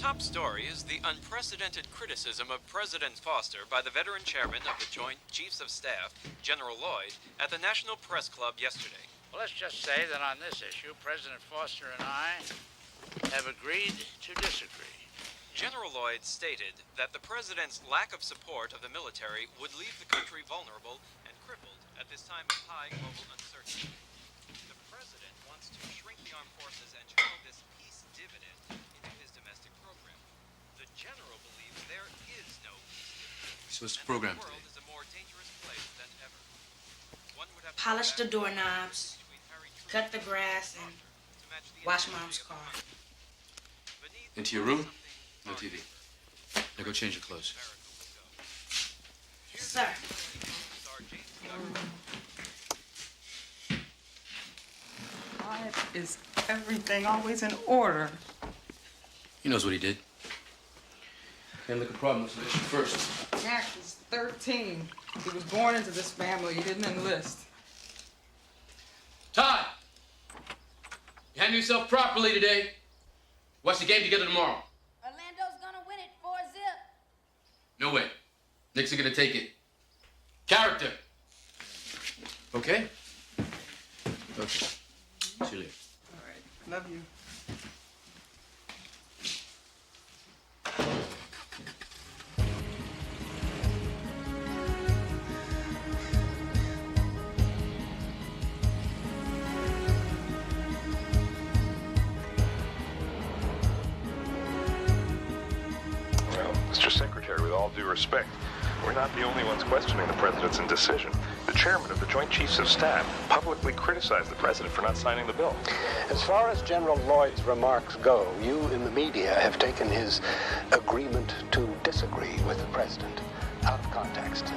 top story is the unprecedented criticism of President Foster by the veteran chairman of the Joint Chiefs of Staff, General Lloyd, at the National Press Club yesterday. Well, let's just say that on this issue, President Foster and I have agreed to disagree. General Lloyd stated that the president's lack of support of the military would leave the country vulnerable and crippled at this time of high global uncertainty. The president wants to shrink the armed forces and channel this peace dividend into his domestic program. The general believes there is no peace dividend. So what's the program The world today? is a more dangerous place than ever. One would have to Polish the doorknobs, cut the grass, and wash Mom's car. Into your room? No TV. Now go change your clothes. Sir. Why is everything always in order? He knows what he did. Can't look a problem until you first. Mac is 13. He was born into this family. He didn't enlist. Todd! You handle yourself properly today. Watch the game together tomorrow. Orlando's gonna win it 4-0. No way. Knicks are gonna take it. Character. Okay? Okay. See you later. All right. Love you. Mr. Secretary, with all due respect, we're not the only ones questioning the president's indecision. The chairman of the Joint Chiefs of Staff publicly criticized the president for not signing the bill. As far as General Lloyd's remarks go, you in the media have taken his agreement to disagree with the president out of context.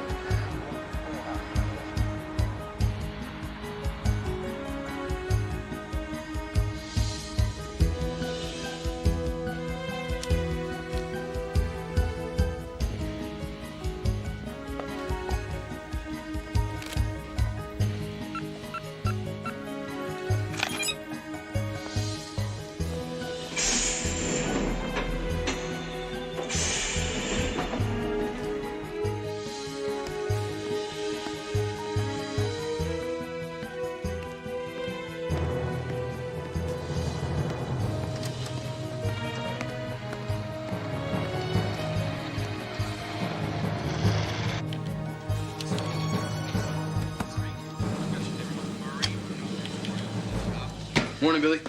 Morning, Billy.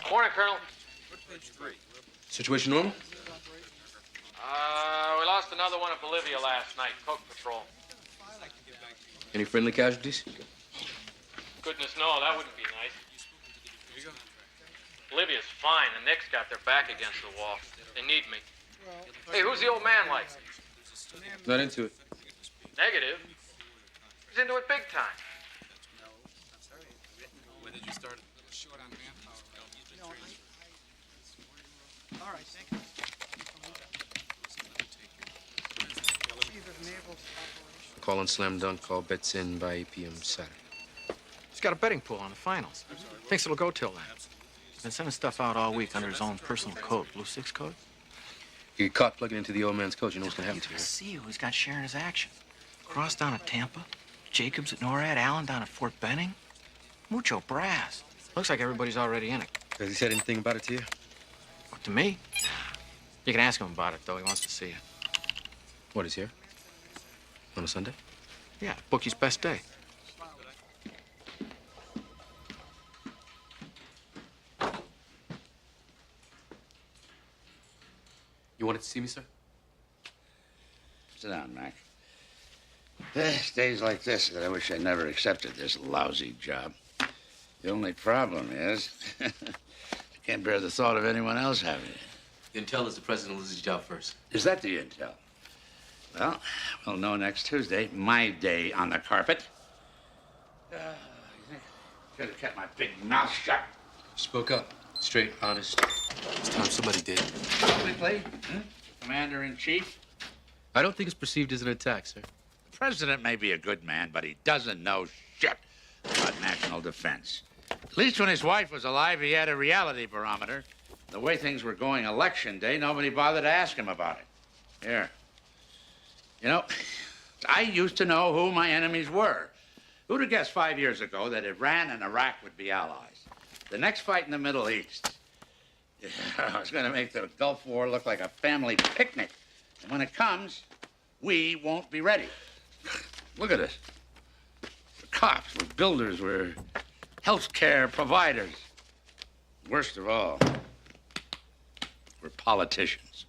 Morning, Colonel. Situation normal? We lost another one in Bolivia last night, Coke Patrol. Any friendly casualties? Goodness, no, that wouldn't be nice. Bolivia's fine. The Knicks got their back against the wall. They need me. Hey, who's the old man like? Not into it. Negative. He's into it big time. When did you start? Short on manpower. All right, thank you. Call on Slam Dunk. Call bets in by 8 p.m. Saturday. He's got a betting pool on the finals. Thinks it'll go till then. Been sending stuff out all week under his own personal code. Blue 6 code? You get caught plugging into the old man's code, you know what's gonna happen to you. See who's got sharing his action. Cross down at Tampa, Jacobs at NORAD, Allen down at Fort Benning. Mucho brass. Looks like everybody's already in it. Has he said anything about it to you? What, to me? You can ask him about it, though. He wants to see it. What, he's here? On a Sunday? Yeah, bookie's best day. You wanted to see me, sir? Sit down, Mac. There's days like this that I wish I never accepted this lousy job. The only problem is, I can't bear the thought of anyone else having it. The intel is the president will lose his job first. Is that the intel? Well, we'll know next Tuesday. My day on the carpet. Could have kept my big mouth shut. Spoke up. Straight, honest. It's time somebody did. Publicly? Commander-in-Chief? I don't think it's perceived as an attack, sir. The president may be a good man, but he doesn't know shit about national defense. At least when his wife was alive, he had a reality barometer. The way things were going election day, nobody bothered to ask him about it. Here. You know, I used to know who my enemies were. Who'd have guessed 5 years ago that Iran and Iraq would be allies? The next fight in the Middle East. I was going to make the Gulf War look like a family picnic. And when it comes, we won't be ready. Look at us. We're cops, we're builders, we're healthcare providers. Worst of all, we're politicians.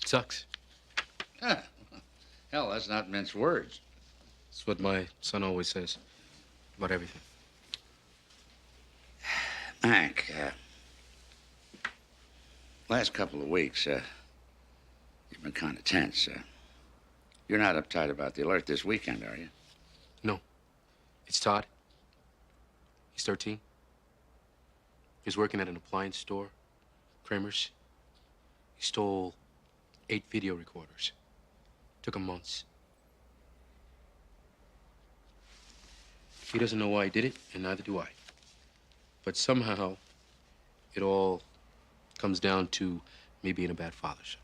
Sucks. Huh. Hell, that's not mince words. That's what my son always says about everything. Mac, last couple of weeks, you've been kind of tense. You're not uptight about the alert this weekend, are you? No. It's Todd. He's 13. He's working at an appliance store, Kramer's. He stole 8 video recorders. Took him months. He doesn't know why he did it, and neither do I. But somehow, it all comes down to me being a bad father, son.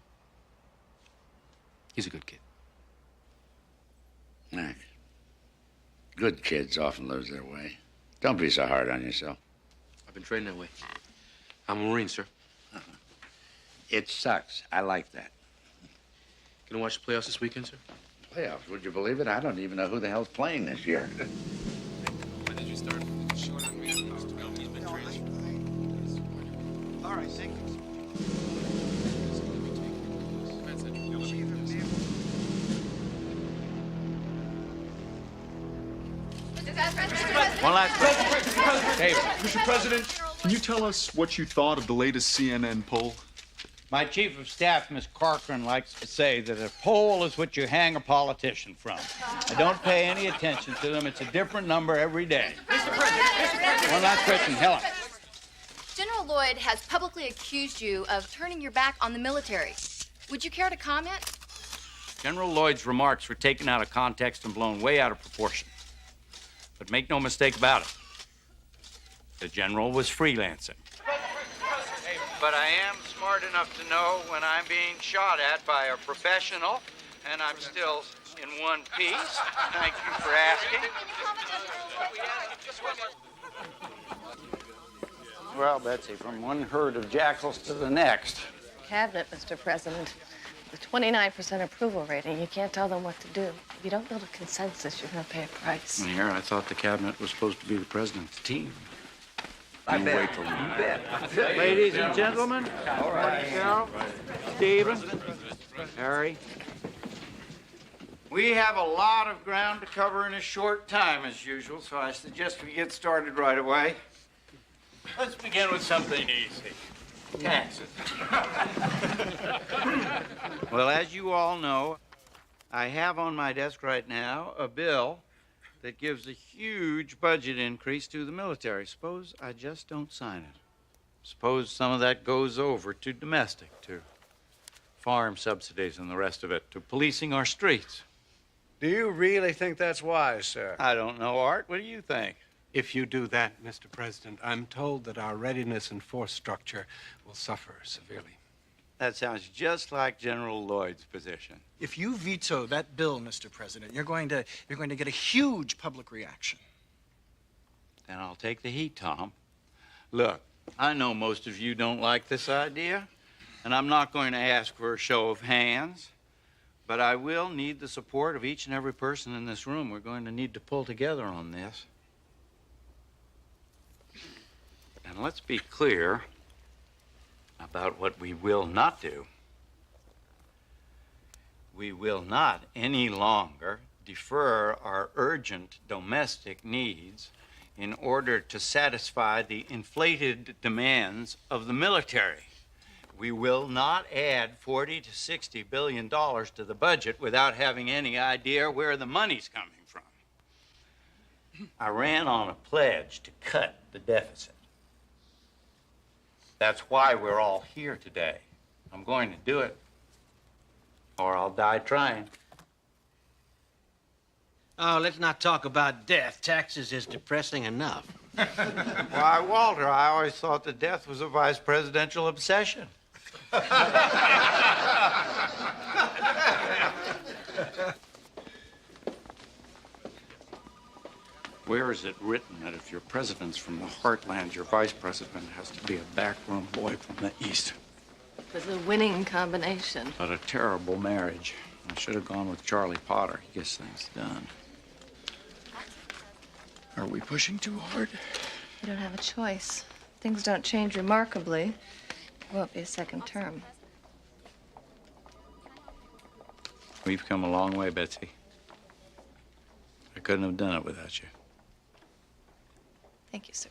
He's a good kid. Mac, good kids often lose their way. Don't be so hard on yourself. I've been trained that way. I'm a Marine, sir. It sucks. I like that. Gonna watch the playoffs this weekend, sir? Playoffs? Would you believe it? I don't even know who the hell's playing this year. When did you start? Short on manpower. He's been training. All right, thank you. One last question. David. Mr. President, can you tell us what you thought of the latest CNN poll? My chief of staff, Miss Corcoran, likes to say that a poll is what you hang a politician from. I don't pay any attention to them. It's a different number every day. Mr. President. One last question, Helen. General Lloyd has publicly accused you of turning your back on the military. Would you care to comment? General Lloyd's remarks were taken out of context and blown way out of proportion. But make no mistake about it, the general was freelancing. But I am smart enough to know when I'm being shot at by a professional, and I'm still in one piece. Thank you for asking. Well, Betsy, from one herd of jackals to the next. Cabinet, Mr. President. The 29% approval rating, you can't tell them what to do. If you don't build a consensus, you're going to pay a price. Here, I thought the cabinet was supposed to be the president's team. I bet. Wait till you bet. Ladies and gentlemen, All right. Carol, Stephen, Harry, we have a lot of ground to cover in a short time, as usual, so I suggest we get started right away. Let's begin with something easy. Taxes. Well, as you all know, I have on my desk right now a bill that gives a huge budget increase to the military. Suppose I just don't sign it. Suppose some of that goes over to domestic, to farm subsidies and the rest of it, to policing our streets. Do you really think that's wise, sir? I don't know, Art. What do you think? If you do that, Mr. President, I'm told that our readiness and force structure will suffer severely. That sounds just like General Lloyd's position. If you veto that bill, Mr. President, you're going to get a huge public reaction. Then I'll take the heat, Tom. Look, I know most of you don't like this idea, and I'm not going to ask for a show of hands, but I will need the support of each and every person in this room. We're going to need to pull together on this. And let's be clear about what we will not do. We will not any longer defer our urgent domestic needs in order to satisfy the inflated demands of the military. We will not add $40 to $60 billion to the budget without having any idea where the money's coming from. I ran on a pledge to cut the deficit. That's why we're all here today. I'm going to do it, or I'll die trying. Oh, let's not talk about death. Taxes is depressing enough. Why, Walter, I always thought that death was a vice presidential obsession. Where is it written that if your president's from the heartland, your vice president has to be a backroom boy from the east? It was a winning combination. But a terrible marriage. I should have gone with Charlie Potter. He gets things done. Are we pushing too hard? You don't have a choice. Things don't change remarkably. It won't be a second term. We've come a long way, Betsy. I couldn't have done it without you. Thank you, sir.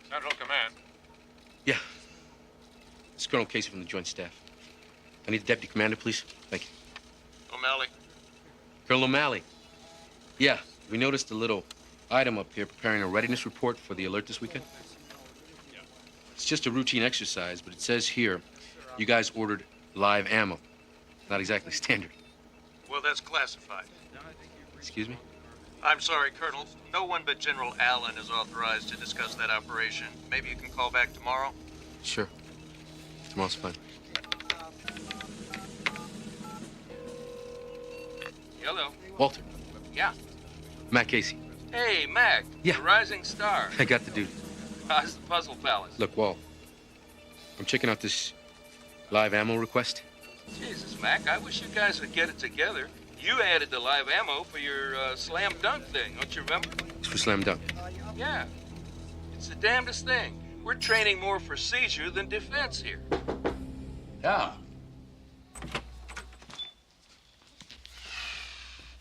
Central Command. Yeah. It's Colonel Casey from the Joint Staff. I need the deputy commander, please. Thank you. O'Malley. Colonel O'Malley. Yeah, we noticed a little item up here preparing a readiness report for the alert this weekend. It's just a routine exercise, but it says here you guys ordered live ammo. Not exactly standard. Well, that's classified. Excuse me? I'm sorry, Colonel. No one but General Allen is authorized to discuss that operation. Maybe you can call back tomorrow? Sure. Tomorrow's fine. Hello. Walter. Yeah. Matt Casey. Hey, Mac. Yeah. The rising star. I got the duty. How's the Puzzle Palace? Look, Walt. I'm checking out this live ammo request. Jesus, Mac, I wish you guys would get it together. You added the live ammo for your slam dunk thing, don't you remember? It's for slam dunk. Yeah. It's the damnedest thing. We're training more for seizure than defense here. Yeah.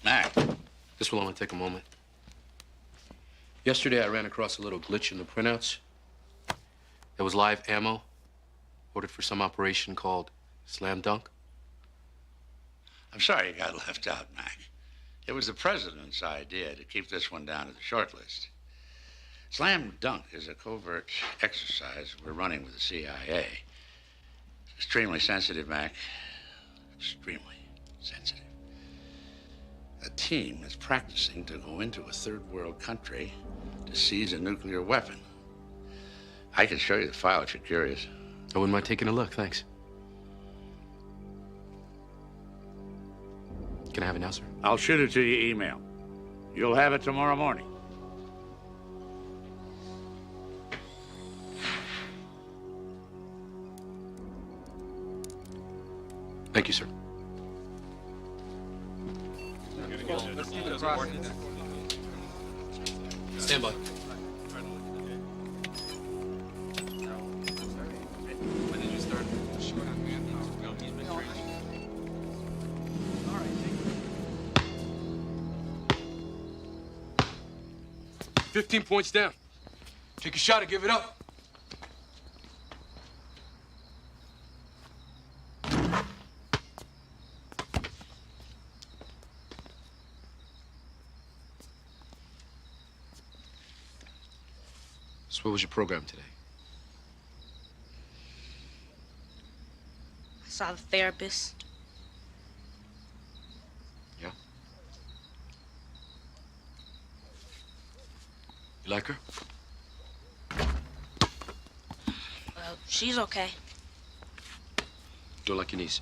Mac. This will only take a moment. Yesterday, I ran across a little glitch in the printouts. There was live ammo ordered for some operation called Slam Dunk. I'm sorry you got left out, Mac. It was the president's idea to keep this one down to the short list. Slam Dunk is a covert exercise we're running with the CIA. Extremely sensitive, Mac. Extremely sensitive. A team is practicing to go into a third world country to seize a nuclear weapon. I can show you the file if you're curious. I wouldn't mind taking a look, thanks. Can I have it now, sir? I'll shoot it to your email. You'll have it tomorrow morning. Thank you, sir. Stand by. When did you start? Short on manpower. No, he's been training. All right, 15 points down. Take a shot and give it up. So what was your program today? I saw the therapist. Yeah? You like her? She's okay. Don't like your niece.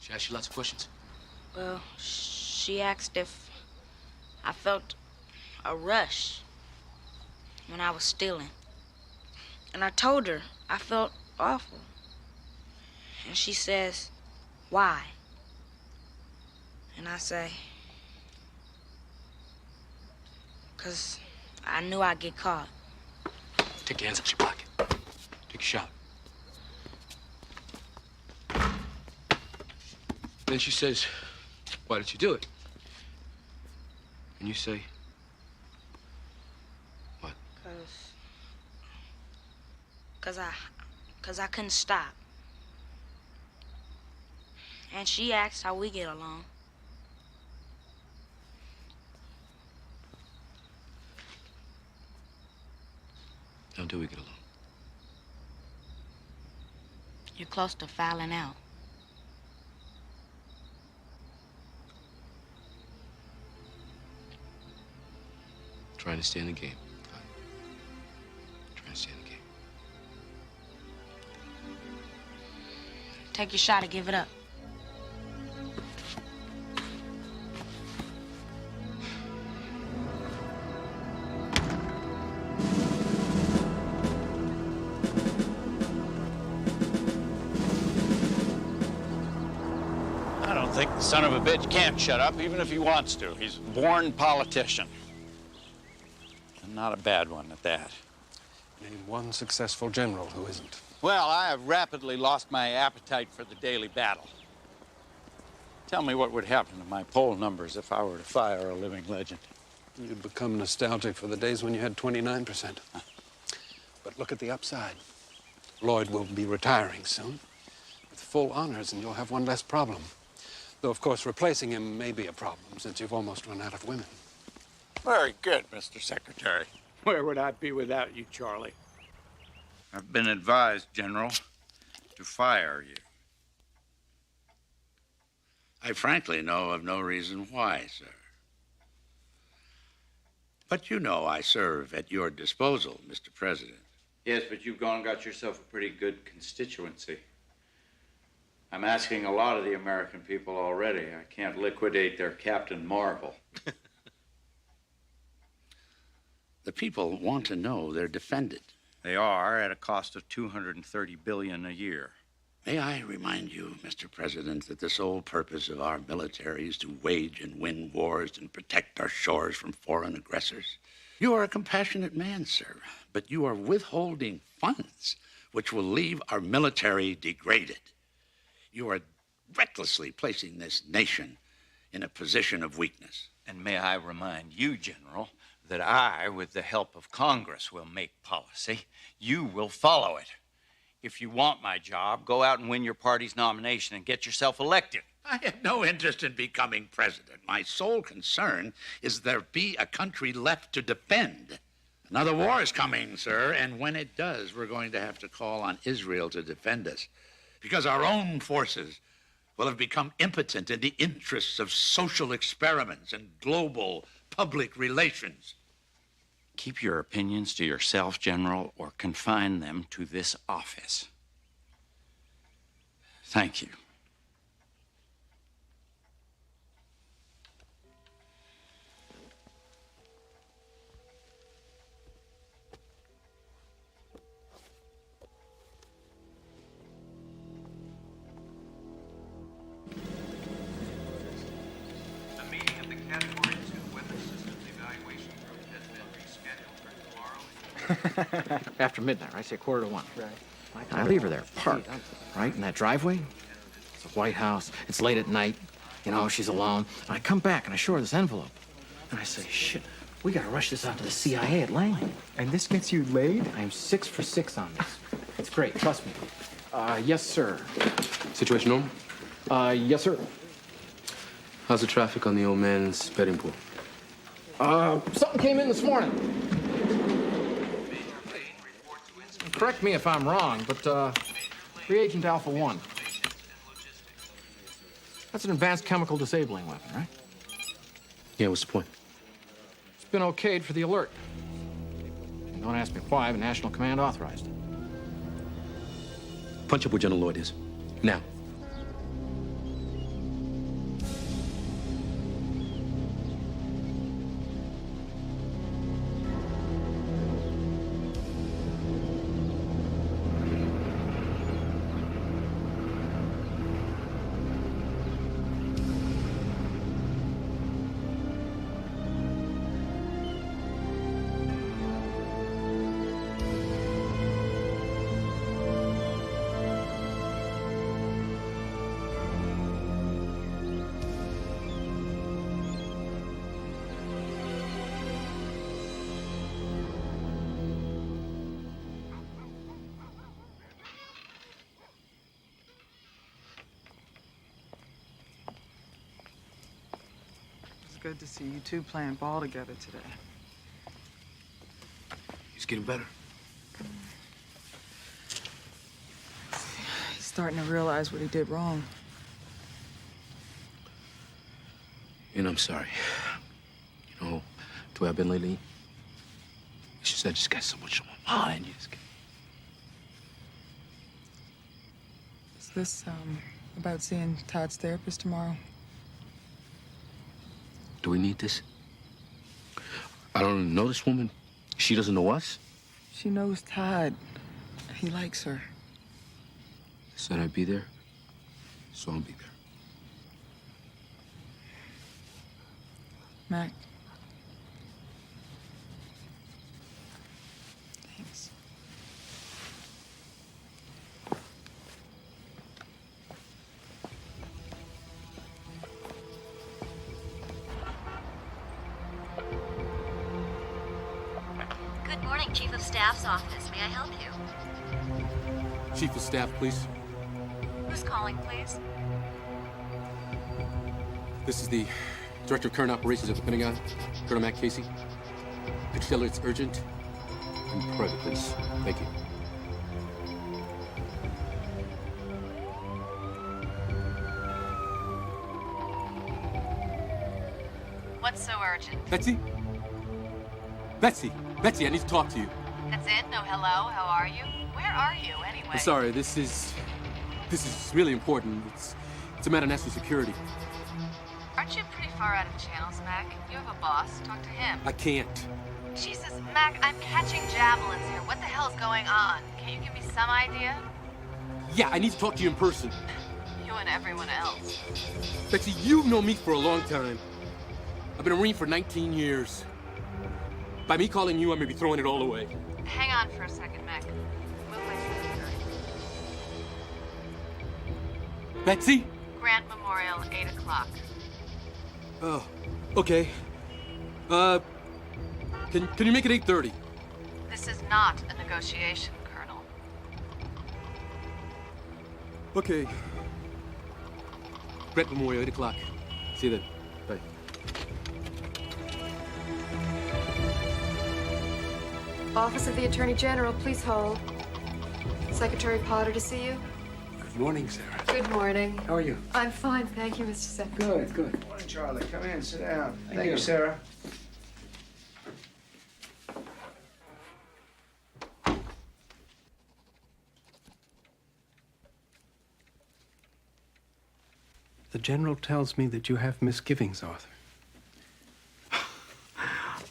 She asked you lots of questions? Well, she asked if I felt a rush when I was stealing. And I told her I felt awful. And she says, why? And I say, 'cause I knew I'd get caught. Take your hands out your pocket. Take a shot. Then she says, why did you do it? And you say, what? 'Cause I couldn't stop. And she asked how we get along. Until we get along. You're close to fouling out. Trying to stay in the game. Trying to stay in the game. Take your shot or give it up. I don't think the son of a bitch can't shut up, even if he wants to. He's a born politician. And not a bad one at that. Name one successful general who isn't. Well, I have rapidly lost my appetite for the daily battle. Tell me what would happen to my poll numbers if I were to fire a living legend. You'd become nostalgic for the days when you had 29%. But look at the upside. Lloyd will be retiring soon with full honors, and you'll have one less problem. Though, of course, replacing him may be a problem, since you've almost run out of women. Very good, Mr. Secretary. Where would I be without you, Charlie? I've been advised, General, to fire you. I frankly know of no reason why, sir. But you know I serve at your disposal, Mr. President. Yes, but you've gone and got yourself a pretty good constituency. I'm asking a lot of the American people already. I can't liquidate their Captain Marvel. The people want to know they're defended. They are at a cost of $230 billion a year. May I remind you, Mr. President, that the sole purpose of our military is to wage and win wars and protect our shores from foreign aggressors? You are a compassionate man, sir, but you are withholding funds which will leave our military degraded. You are recklessly placing this nation in a position of weakness. And may I remind you, General, that I, with the help of Congress, will make policy. You will follow it. If you want my job, go out and win your party's nomination and get yourself elected. I have no interest in becoming president. My sole concern is there be a country left to defend. Another war is coming, sir, and when it does, we're going to have to call on Israel to defend us, because our own forces will have become impotent in the interests of social experiments and global public relations. Keep your opinions to yourself, General, or confine them to this office. Thank you. The meeting of the Category 2 Weather Systems Evaluation Group has been rescheduled for tomorrow. After midnight, right? Say 1:45. Right. I leave her there, parked, right in that driveway. It's a White House. It's late at night. You know, she's alone. And I come back and I show her this envelope. And I say, shit, we gotta rush this out to the CIA at Langley. And this gets you laid? I'm 6 for 6 on this. It's great, trust me. Yes, sir. Situation normal? Yes, sir. How's the traffic on the old man's betting pool? Something came in this morning. Correct me if I'm wrong, but reagent Alpha 1. That's an advanced chemical disabling weapon, right? Yeah, what's the point? It's been okayed for the alert. And don't ask me why, but National Command authorized it. Punch up where General Lloyd is. Now. Good to see you two playing ball together today. He's getting better. starting to realize what he did wrong. And I'm sorry. You know, the way I've been lately, it's just I just got so much on my mind. You just get... Is this, about seeing Todd's therapist tomorrow? Do we need this? I don't even know this woman. She doesn't know us? She knows Todd. He likes her. Said I'd be there, so I'll be there. Mac. Thanks. Good morning, Chief of Staff's office. May I help you? Chief of Staff, please. Who's calling, please? This is the Director of Current Operations of the Pentagon, Colonel Matt Casey. Could you tell her it's urgent and private, please? Thank you. What's so urgent? Betsy? Betsy! Betsy, I need to talk to you. That's it? No hello? How are you? Where are you, anyway? I'm sorry, this is really important. It's a matter of national security. Aren't you pretty far out of channels, Mac? You have a boss. Talk to him. I can't. Jesus, Mac, I'm catching javelins here. What the hell's going on? Can you give me some idea? Yeah, I need to talk to you in person. You and everyone else. Betsy, you've known me for a long time. I've been a Marine for 19 years. By me calling you, I may be throwing it all away. Hang on for a second, Mac. We'll wait for you. Betsy? Grant Memorial, 8 o'clock. Oh, okay. Can you make it 8:30? This is not a negotiation, Colonel. Okay. Grant Memorial, 8 o'clock. See you then. Bye. Office of the Attorney General, please hold. Secretary Potter to see you. Good morning, Sarah. Good morning. How are you? I'm fine, thank you, Mr. Secretary. Good, good. Morning, Charlie. Come in, sit down. Thank you, Sarah. The General tells me that you have misgivings, Arthur.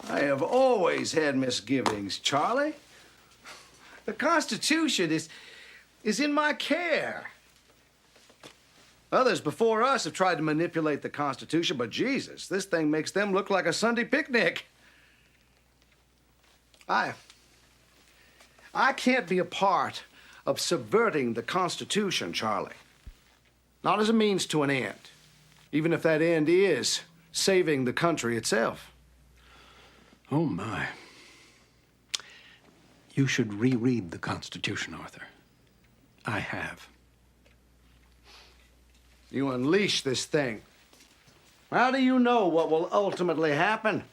I have always had misgivings, Charlie. The Constitution is in my care. Others before us have tried to manipulate the Constitution, but Jesus, this thing makes them look like a Sunday picnic. I can't be a part of subverting the Constitution, Charlie. Not as a means to an end, even if that end is saving the country itself. Oh, my. You should reread the Constitution, Arthur. I have. You unleash this thing. How do you know what will ultimately happen?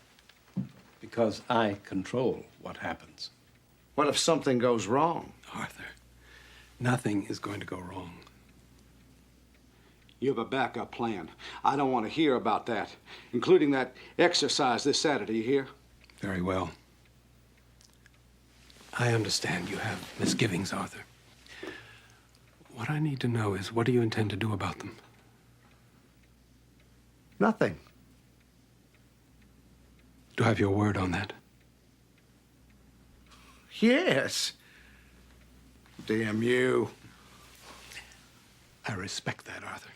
Because I control what happens. What if something goes wrong? Arthur, nothing is going to go wrong. You have a backup plan. I don't want to hear about that, including that exercise this Saturday, you hear? Very well. I understand you have misgivings, Arthur. What I need to know is, what do you intend to do about them? Nothing. Do I have your word on that? Yes. Damn you. I respect that, Arthur.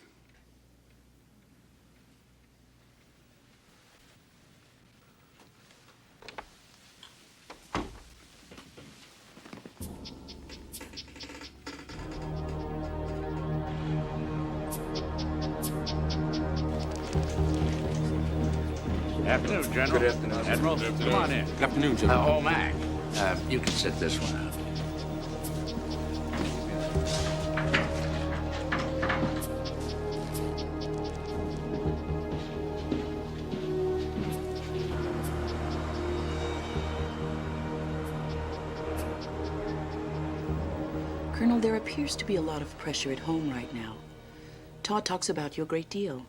Afternoon, General. Good afternoon. Admiral, come on in. Good afternoon, General. Oh, Mac. You can sit this one out. Colonel, there appears to be a lot of pressure at home right now. Todd talks about you a great deal.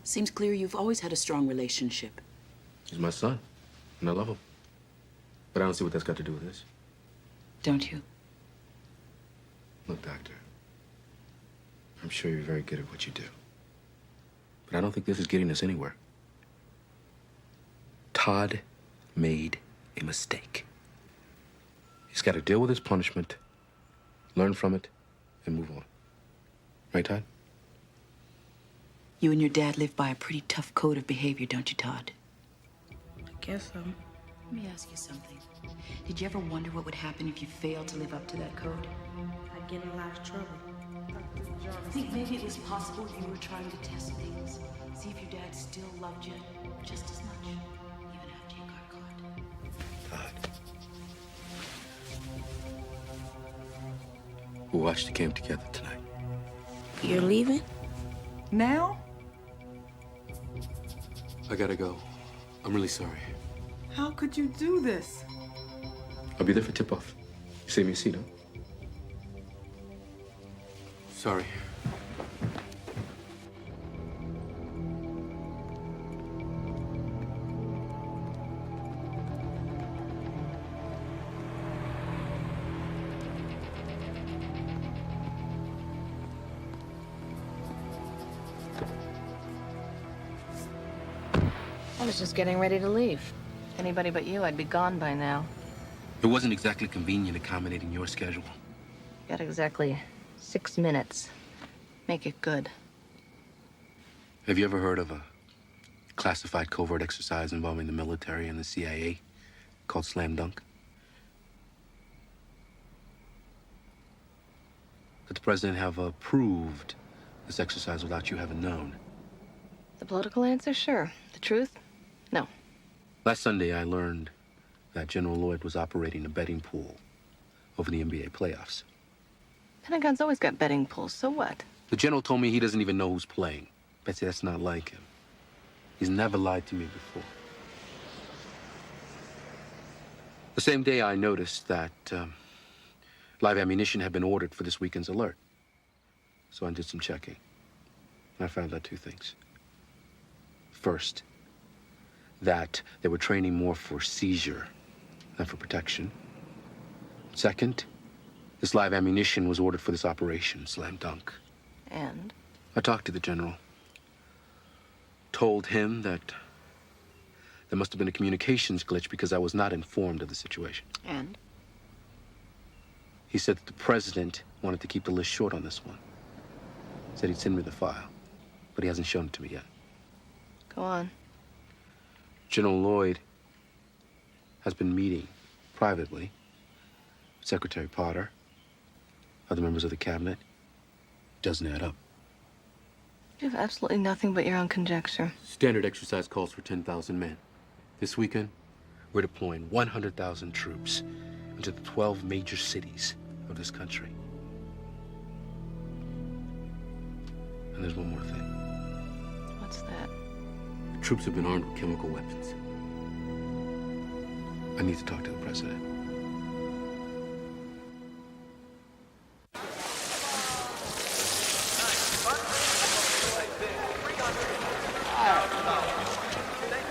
Seems clear you've always had a strong relationship. He's my son, and I love him. But I don't see what that's got to do with this. Don't you? Look, Doctor, I'm sure you're very good at what you do. But I don't think this is getting us anywhere. Todd made a mistake. He's got to deal with his punishment, learn from it, and move on. Right, Todd? You and your dad live by a pretty tough code of behavior, don't you, Todd? I guess so. Let me ask you something. Did you ever wonder what would happen if you failed to live up to that code? I'd get in a lot of trouble. I think maybe it was possible you were trying to test things. See if your dad still loved you just as much, even after you got caught. Todd. We'll watch the game together tonight. You're leaving? Now? I gotta go. I'm really sorry. How could you do this? I'll be there for tip-off. You save me a seat, huh? Sorry. I was just getting ready to leave. Anybody but you, I'd be gone by now. It wasn't exactly convenient accommodating your schedule. Got exactly 6 minutes. Make it good. Have you ever heard of a classified covert exercise involving the military and the CIA called Slam Dunk? Could the president have approved this exercise without you having known? The political answer, sure. The truth, no. Last Sunday, I learned that General Lloyd was operating a betting pool over the NBA playoffs. Pentagon's always got betting pools, so what? The general told me he doesn't even know who's playing. Betsy, that's not like him. He's never lied to me before. The same day, I noticed that live ammunition had been ordered for this weekend's alert. So I did some checking. And I found out 2 things. First, that they were training more for seizure than for protection. Second, this live ammunition was ordered for this operation, Slam Dunk. And? I talked to the general. Told him that there must have been a communications glitch because I was not informed of the situation. And? He said that the president wanted to keep the list short on this one. Said he'd send me the file, but he hasn't shown it to me yet. Go on. General Lloyd has been meeting privately with Secretary Potter, other members of the cabinet. Doesn't add up. You have absolutely nothing but your own conjecture. Standard exercise calls for 10,000 men. This weekend, we're deploying 100,000 troops into the 12 major cities of this country. And there's one more thing. What's that? The troops have been armed with chemical weapons. I need to talk to the president.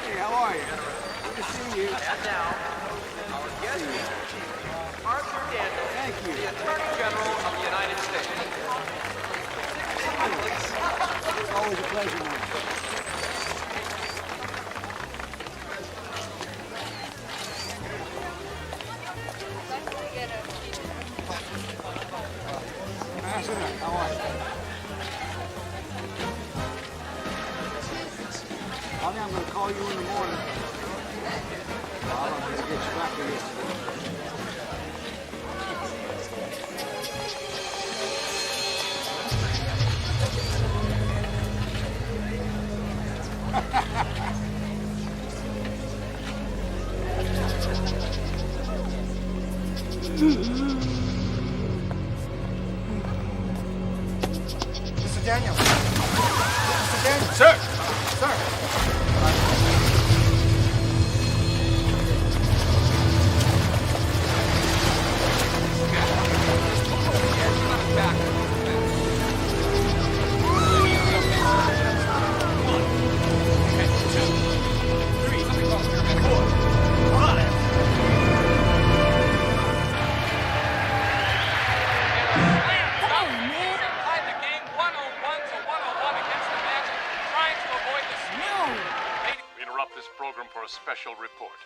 Hey, how are you? Good to see you. And now, our guest speaker, Arthur Daniels, Thank you. the Attorney General of the United States. It's always a pleasure, man. How are you? I think I'm going to call you in the morning. I'm going to get you back to yesterday. Mr. Daniel. Mr. Daniel. Sir. Sir. your special report.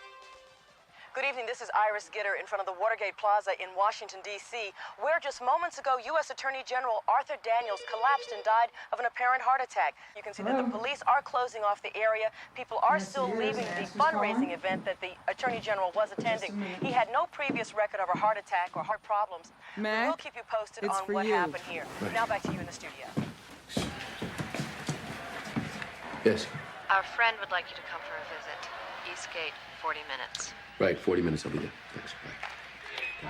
Good evening. This is Iris Gitter in front of the Watergate Plaza in Washington, D.C., where just moments ago, U.S. Attorney General Arthur Daniels collapsed and died of an apparent heart attack. You can see that the police are closing off the area. People are still leaving the fundraising event that the Attorney General was attending. He had no previous record of a heart attack or heart problems. Mac, we'll keep you posted it's on for what you. happened here. Now back to you in the studio. Yes. Our friend would like you to come for a visit. Eastgate, 40 minutes. Right, 40 minutes, I'll be there. Thanks. Bye.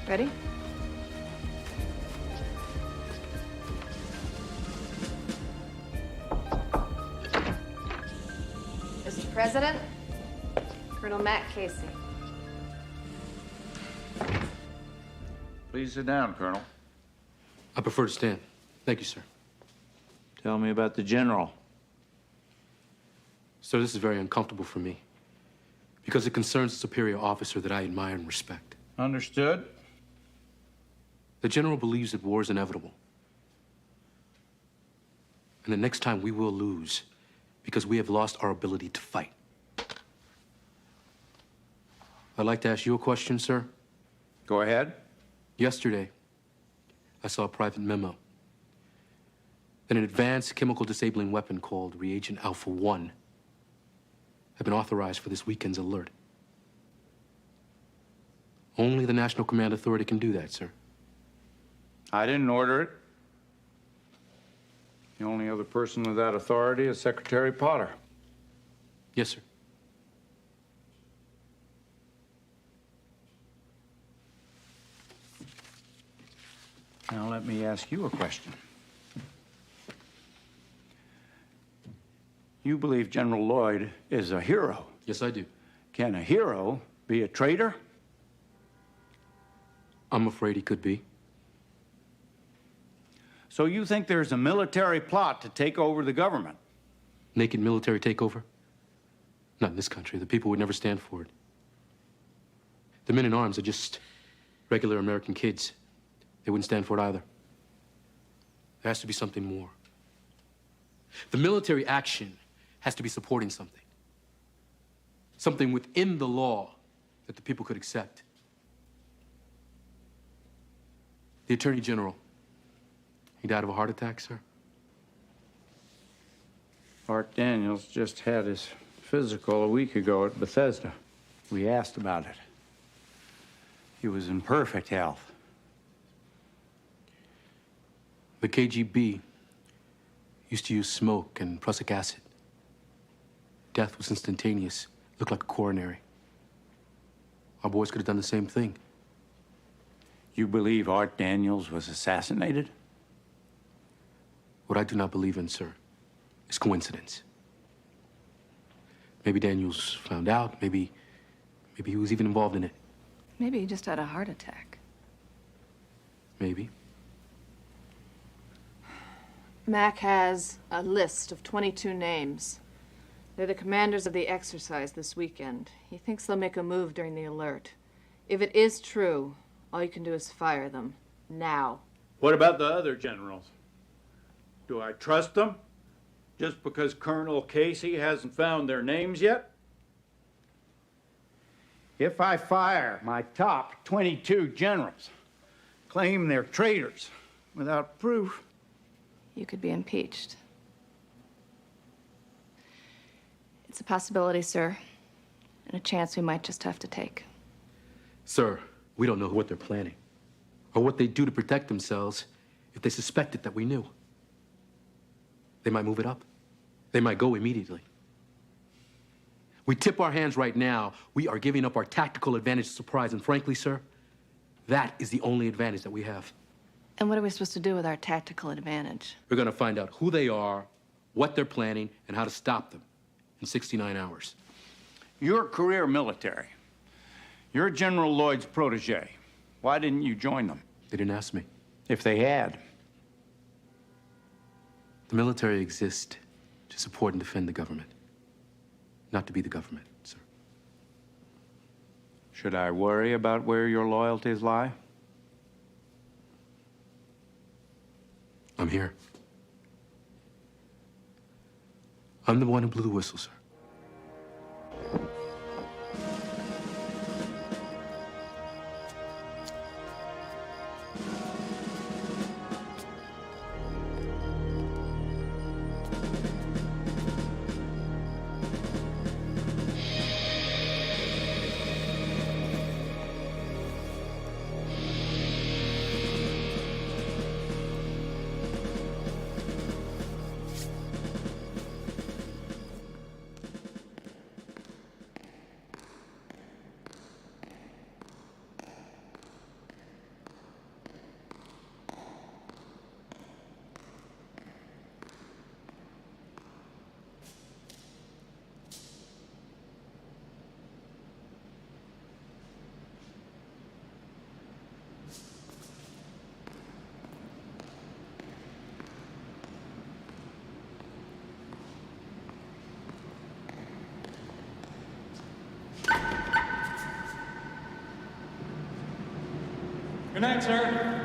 Ready? Mr. President, Colonel Matt Casey. Please sit down, Colonel. I prefer to stand. Thank you, sir. Tell me about the general. Sir, this is very uncomfortable for me because it concerns a superior officer that I admire and respect. Understood. The general believes that war is inevitable. And the next time we will lose because we have lost our ability to fight. I'd like to ask you a question, sir. Go ahead. Yesterday, I saw a private memo that an advanced chemical disabling weapon called Reagent Alpha 1 had been authorized for this weekend's alert. Only the National Command Authority can do that, sir. I didn't order it. The only other person with that authority is Secretary Potter. Yes, sir. Now let me ask you a question. You believe General Lloyd is a hero? Yes, I do. Can a hero be a traitor? I'm afraid he could be. So you think there's a military plot to take over the government? Naked military takeover? Not in this country. The people would never stand for it. The men in arms are just regular American kids. They wouldn't stand for it either. There has to be something more. The military action has to be supporting something. Something within the law that the people could accept. The Attorney General, he died of a heart attack, sir? Art Daniels just had his physical a week ago at Bethesda. We asked about it. He was in perfect health. The KGB used to use smoke and prussic acid. Death was instantaneous. Looked like a coronary. Our boys could have done the same thing. You believe Art Daniels was assassinated? What I do not believe in, sir, is coincidence. Maybe Daniels found out. Maybe he was even involved in it. Maybe he just had a heart attack. Maybe. Mac has a list of 22 names. They're the commanders of the exercise this weekend. He thinks they'll make a move during the alert. If it is true, all you can do is fire them. Now. What about the other generals? Do I trust them? Just because Colonel Casey hasn't found their names yet? If I fire my top 22 generals, claim they're traitors without proof, You could be impeached. It's a possibility, sir, and a chance we might just have to take. Sir, we don't know what they're planning or what they do to protect themselves if they suspected that we knew. They might move it up. They might go immediately. We tip our hands right now, we are giving up our tactical advantage to surprise, and frankly, sir, that is the only advantage that we have. And what are we supposed to do with our tactical advantage? We're gonna find out who they are, what they're planning, and how to stop them in 69 hours. you're career military. You're General Lloyd's protege. Why didn't you join them? They didn't ask me. If they had. The military exists to support and defend the government, not to be the government, sir. Should I worry about where your loyalties lie? I'm here. I'm the one who blew the whistle, sir. Good night, sir.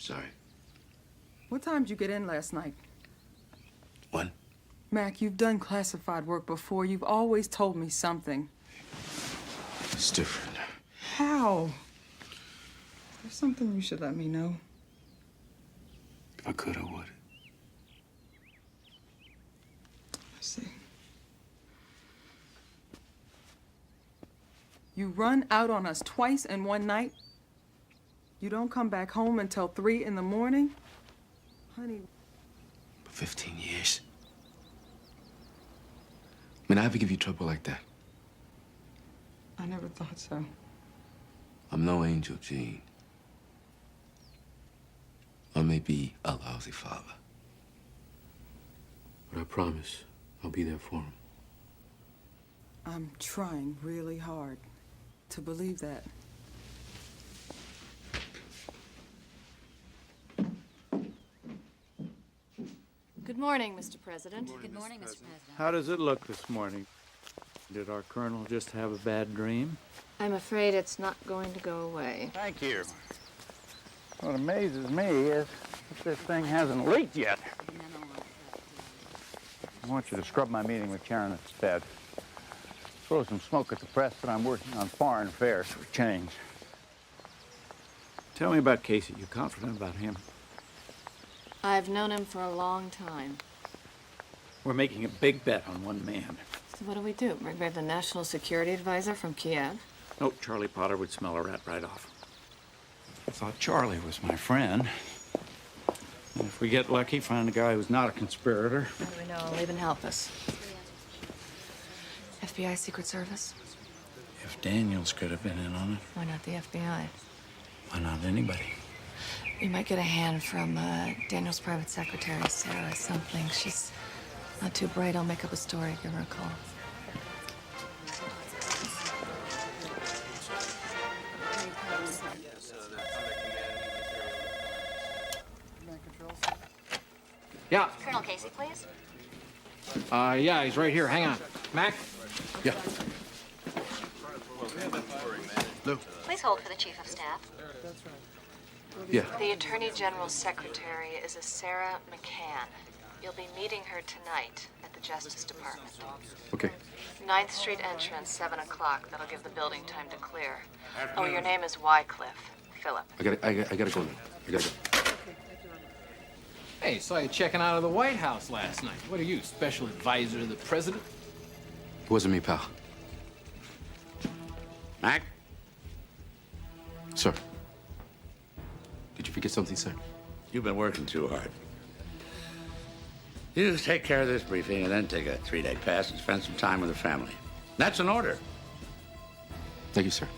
Sorry. What time did you get in last night? When? Mac, you've done classified work before. You've always told me something. It's different. How? There's something you should let me know. If I could, I would. I see. You run out on us twice in one night. You don't come back home until 3 in the morning? Honey. For 15 years. I mean, I ever give you trouble like that? I never thought so. I'm no angel, Gene. I may be a lousy father. But I promise I'll be there for him. I'm trying really hard to believe that. Good morning, Mr. President. Good morning, Mr. President. How does it look this morning? Did our colonel just have a bad dream? I'm afraid it's not going to go away. Thank you. What amazes me is that this thing hasn't leaked yet. I want you to scrub my meeting with Karen instead. Throw some smoke at the press that I'm working on foreign affairs for a change. Tell me about Casey. You confident about him? I've known him for a long time. We're making a big bet on one man. So what do? Bring back the National Security Advisor from Kiev? No, Charlie Potter would smell a rat right off. I thought Charlie was my friend. And if we get lucky, find a guy who's not a conspirator. How do we know? He'll even help us. FBI Secret Service? If Daniels could have been in on it, Why not the FBI? why not anybody? You might get a hand from Daniel's private secretary, Sarah something. She's not too bright. I'll make up a story. Give her a call. Yeah. Colonel Casey, please. Yeah, he's right here. Hang on. Mac? Yeah. Lou? Please hold for the Chief of Staff. Yeah. The Attorney General's secretary is a Sarah McCann. You'll be meeting her tonight at the Justice Department. Okay. 9th Street entrance, 7 o'clock. That'll give the building time to clear. Oh, your name is Wycliffe. Philip. I gotta go now. I gotta go. Hey, saw you checking out of the White House last night. What are you, special advisor to the president? It wasn't me, pal. Mac? Sir. Did you forget something, sir? You've been working too hard. You just take care of this briefing and then take a 3-day pass and spend some time with the family. That's an order. Thank you, sir.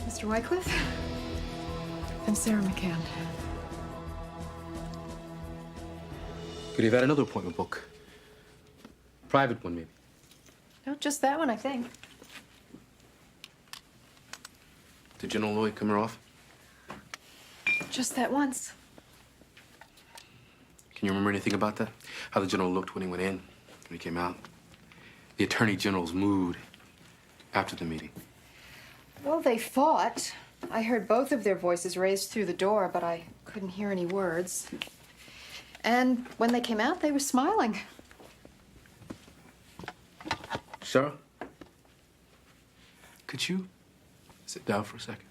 Mr. Wycliffe? I'm Sarah McCann. Could you have had another appointment book? Private one, maybe. No, just that one, I think. Did General Lloyd come her off? Just that once. Can you remember anything about that? How the general looked when he went in, when he came out? The Attorney General's mood after the meeting? Well, they fought. I heard both of their voices raised through the door, but I couldn't hear any words. And when they came out, they were smiling. Sarah? Could you sit down for a second?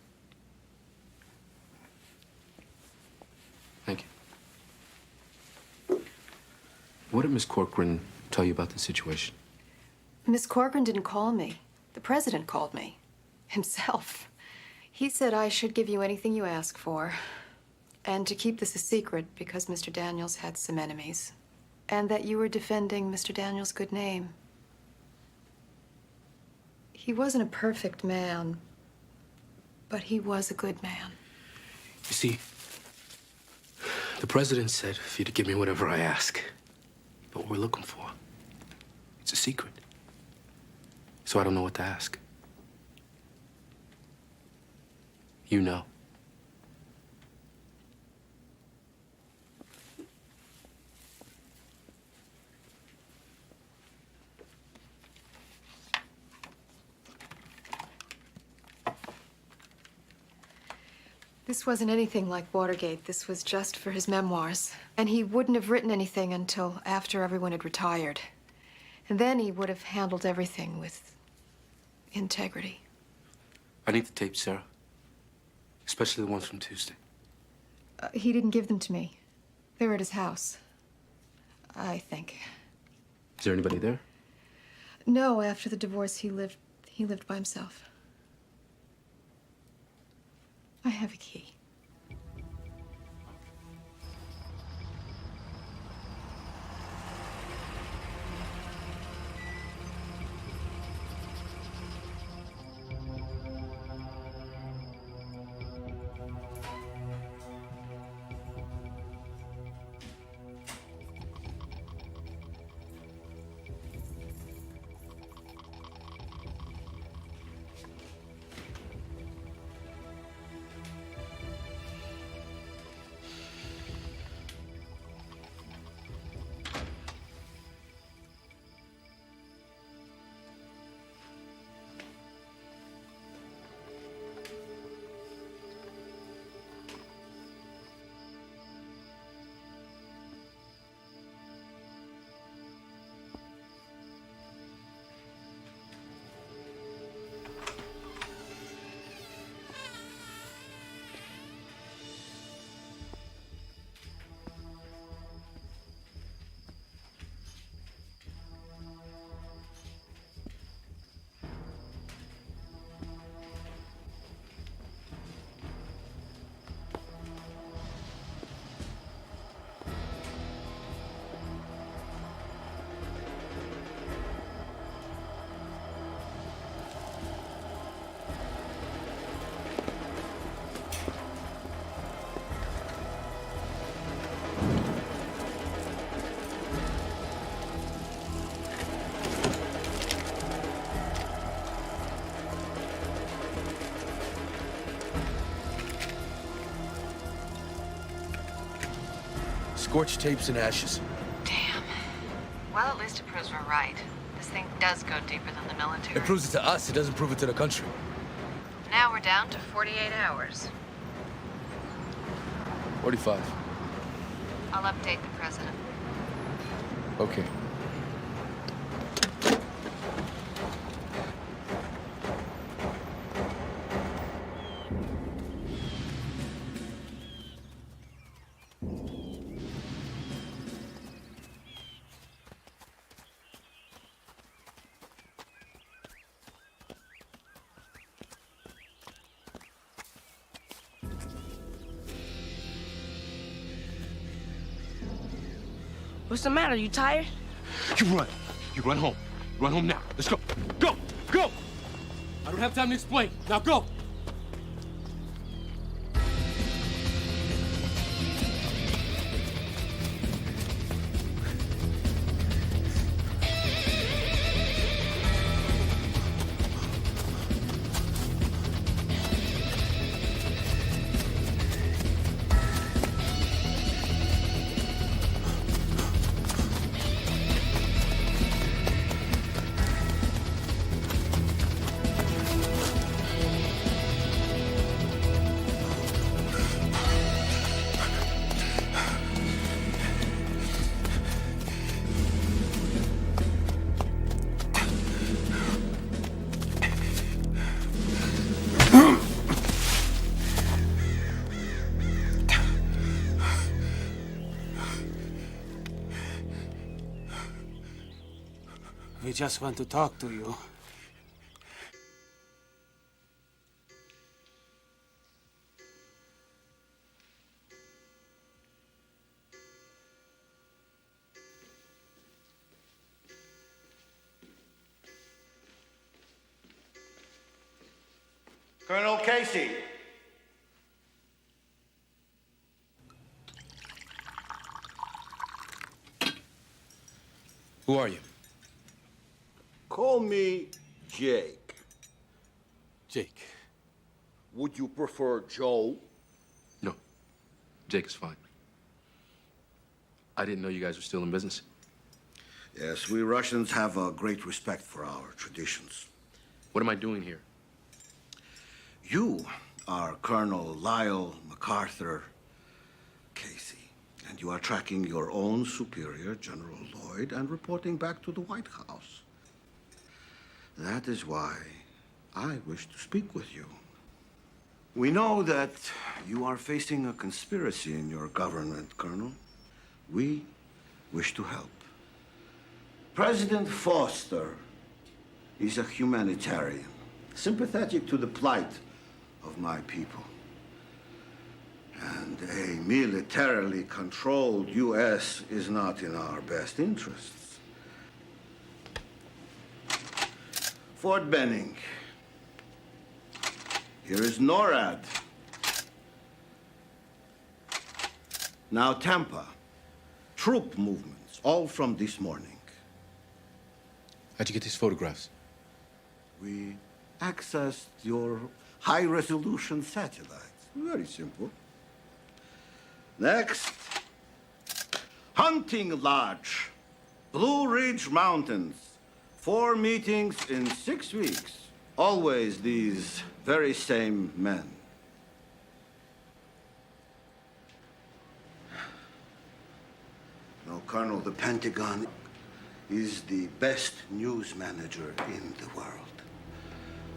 Thank you. What did Miss Corcoran tell you about the situation? Miss Corcoran didn't call me. The president called me. Himself. He said I should give you anything you ask for, and to keep this a secret because Mr. Daniels had some enemies, and that you were defending Mr. Daniels' good name. He wasn't a perfect man, but he was a good man. You see, the president said for you to give me whatever I ask. But what we're looking for, it's a secret. So I don't know what to ask. You know. This wasn't anything like Watergate. This was just for his memoirs. And he wouldn't have written anything until after everyone had retired. And then he would have handled everything with integrity. I need the tapes, Sarah. Especially the ones from Tuesday. He didn't give them to me. They were at his house, I think. Is there anybody there? No, after the divorce, he lived by himself. I have a key. Scorched tapes and ashes. Damn. Well, at least it proves we're right. This thing does go deeper than the military. It proves it to us. It doesn't prove it to the country. Now we're down to 48 hours. 45. I'll update the president. Okay. What's the matter? You tired? You run. You run home. Run home now. Let's go. Go! Go! I don't have time to explain. Now go! We just want to talk to you. Colonel Casey. Who are you? Call me Jake. Jake. Would you prefer Joe? No. Jake is fine. I didn't know you guys were still in business. Yes, we Russians have a great respect for our traditions. What am I doing here? You are Colonel Lyle MacArthur Casey, and you are tracking your own superior, General Lloyd, and reporting back to the White House. That is why I wish to speak with you. We know that you are facing a conspiracy in your government, Colonel. We wish to help. President Foster is a humanitarian, sympathetic to the plight of my people. And a militarily controlled U.S. is not in our best interests. Fort Benning. Here is NORAD. Now Tampa. Troop movements, all from this morning. How'd you get these photographs? We accessed your high-resolution satellites. Very simple. Next, Hunting Lodge, Blue Ridge Mountains. 4 meetings in 6 weeks. Always these very same men. No, Colonel, the Pentagon is the best news manager in the world.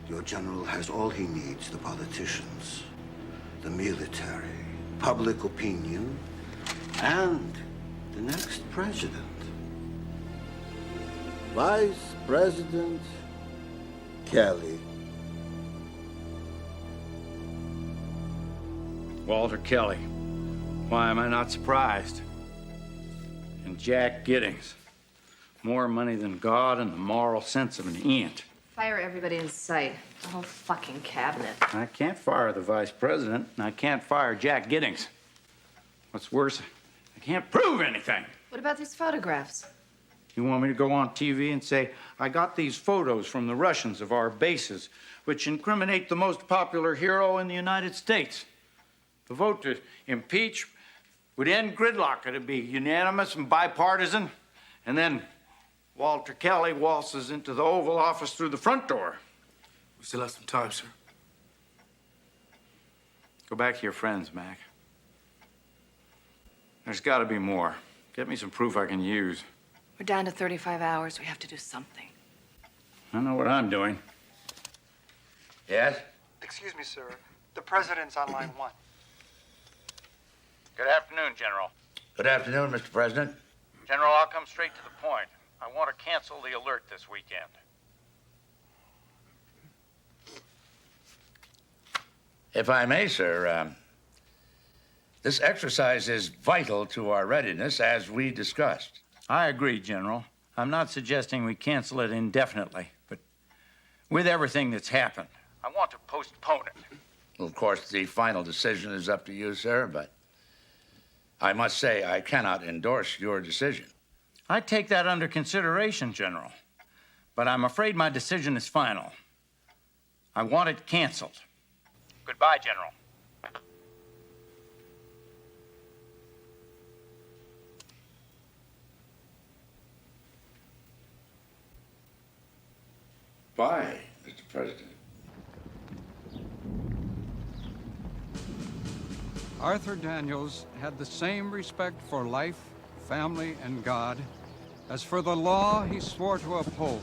Your general has all he needs: the politicians, the military, public opinion, and the next president. Vice President Kelly. Walter Kelly. Why am I not surprised? And Jack Giddings. More money than God and the moral sense of an ant. Fire everybody in sight. The whole fucking cabinet. I can't fire the vice president, and I can't fire Jack Giddings. What's worse, I can't prove anything. What about these photographs? You want me to go on TV and say, I got these photos from the Russians of our bases, which incriminate the most popular hero in the United States? The vote to impeach We'd end gridlock. It'd be unanimous and bipartisan. And then Walter Kelly waltzes into the Oval Office through the front door. We still have some time, sir. Go back to your friends, Mac. There's got to be more. Get me some proof I can use. We're down to 35 hours. We have to do something. I know what I'm doing. Yes? Excuse me, sir. The president's on line 1. Good afternoon, General. Good afternoon, Mr. President. General, I'll come straight to the point. I want to cancel the alert this weekend. If I may, sir, this exercise is vital to our readiness, as we discussed. I agree, General. I'm not suggesting we cancel it indefinitely, but with everything that's happened, I want to postpone it. Well, of course, the final decision is up to you, sir, but I must say I cannot endorse your decision. I take that under consideration, General, but I'm afraid my decision is final. I want it canceled. Goodbye, General. Bye, Mr. President. Arthur Daniels had the same respect for life, family, and God as for the law he swore to uphold.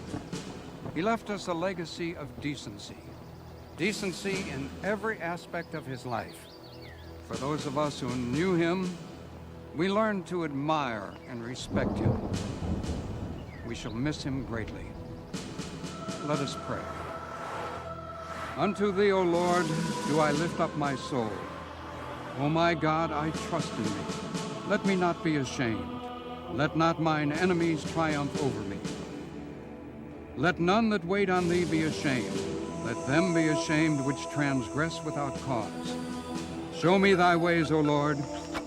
He left us a legacy of decency. Decency in every aspect of his life. For those of us who knew him, we learned to admire and respect him. We shall miss him greatly. Let us pray. Unto thee, O Lord, do I lift up my soul. O my God, I trust in thee. Let me not be ashamed. Let not mine enemies triumph over me. Let none that wait on thee be ashamed. Let them be ashamed which transgress without cause. Show me thy ways, O Lord.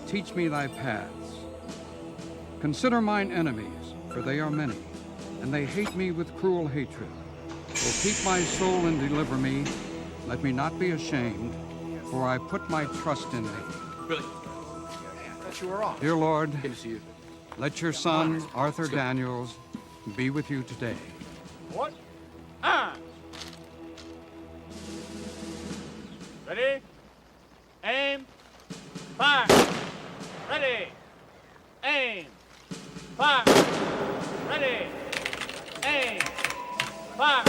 Teach me thy paths. Consider mine enemies, for they are many, and they hate me with cruel hatred. O keep my soul and deliver me. Let me not be ashamed, for I put my trust in thee. Billy, I thought you were off. Dear Lord, Good to see you. let your son, Arthur Daniels, be with you today. What? Ready? Aim. Fire. Ready. Aim. Fire. Ready. Aim. Fire.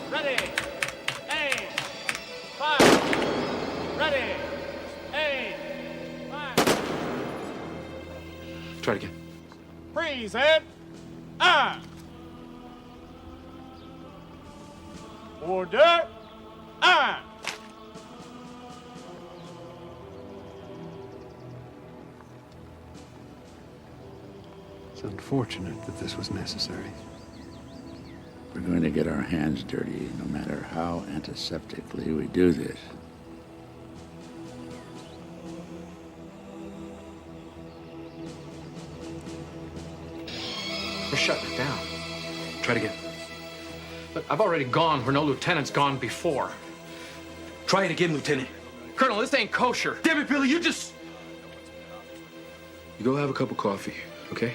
Ready. Aim. Fire. Ready. Aim. Fire. Try it again. Freeze, head. Order. It's unfortunate that this was necessary. We're going to get our hands dirty, no matter how antiseptically we do this. We're shutting it down. Try it again. But I've already gone where no lieutenant's gone before. Try it again, Lieutenant. Colonel, this ain't kosher. Damn it, Billy, you just... You go have a cup of coffee, okay?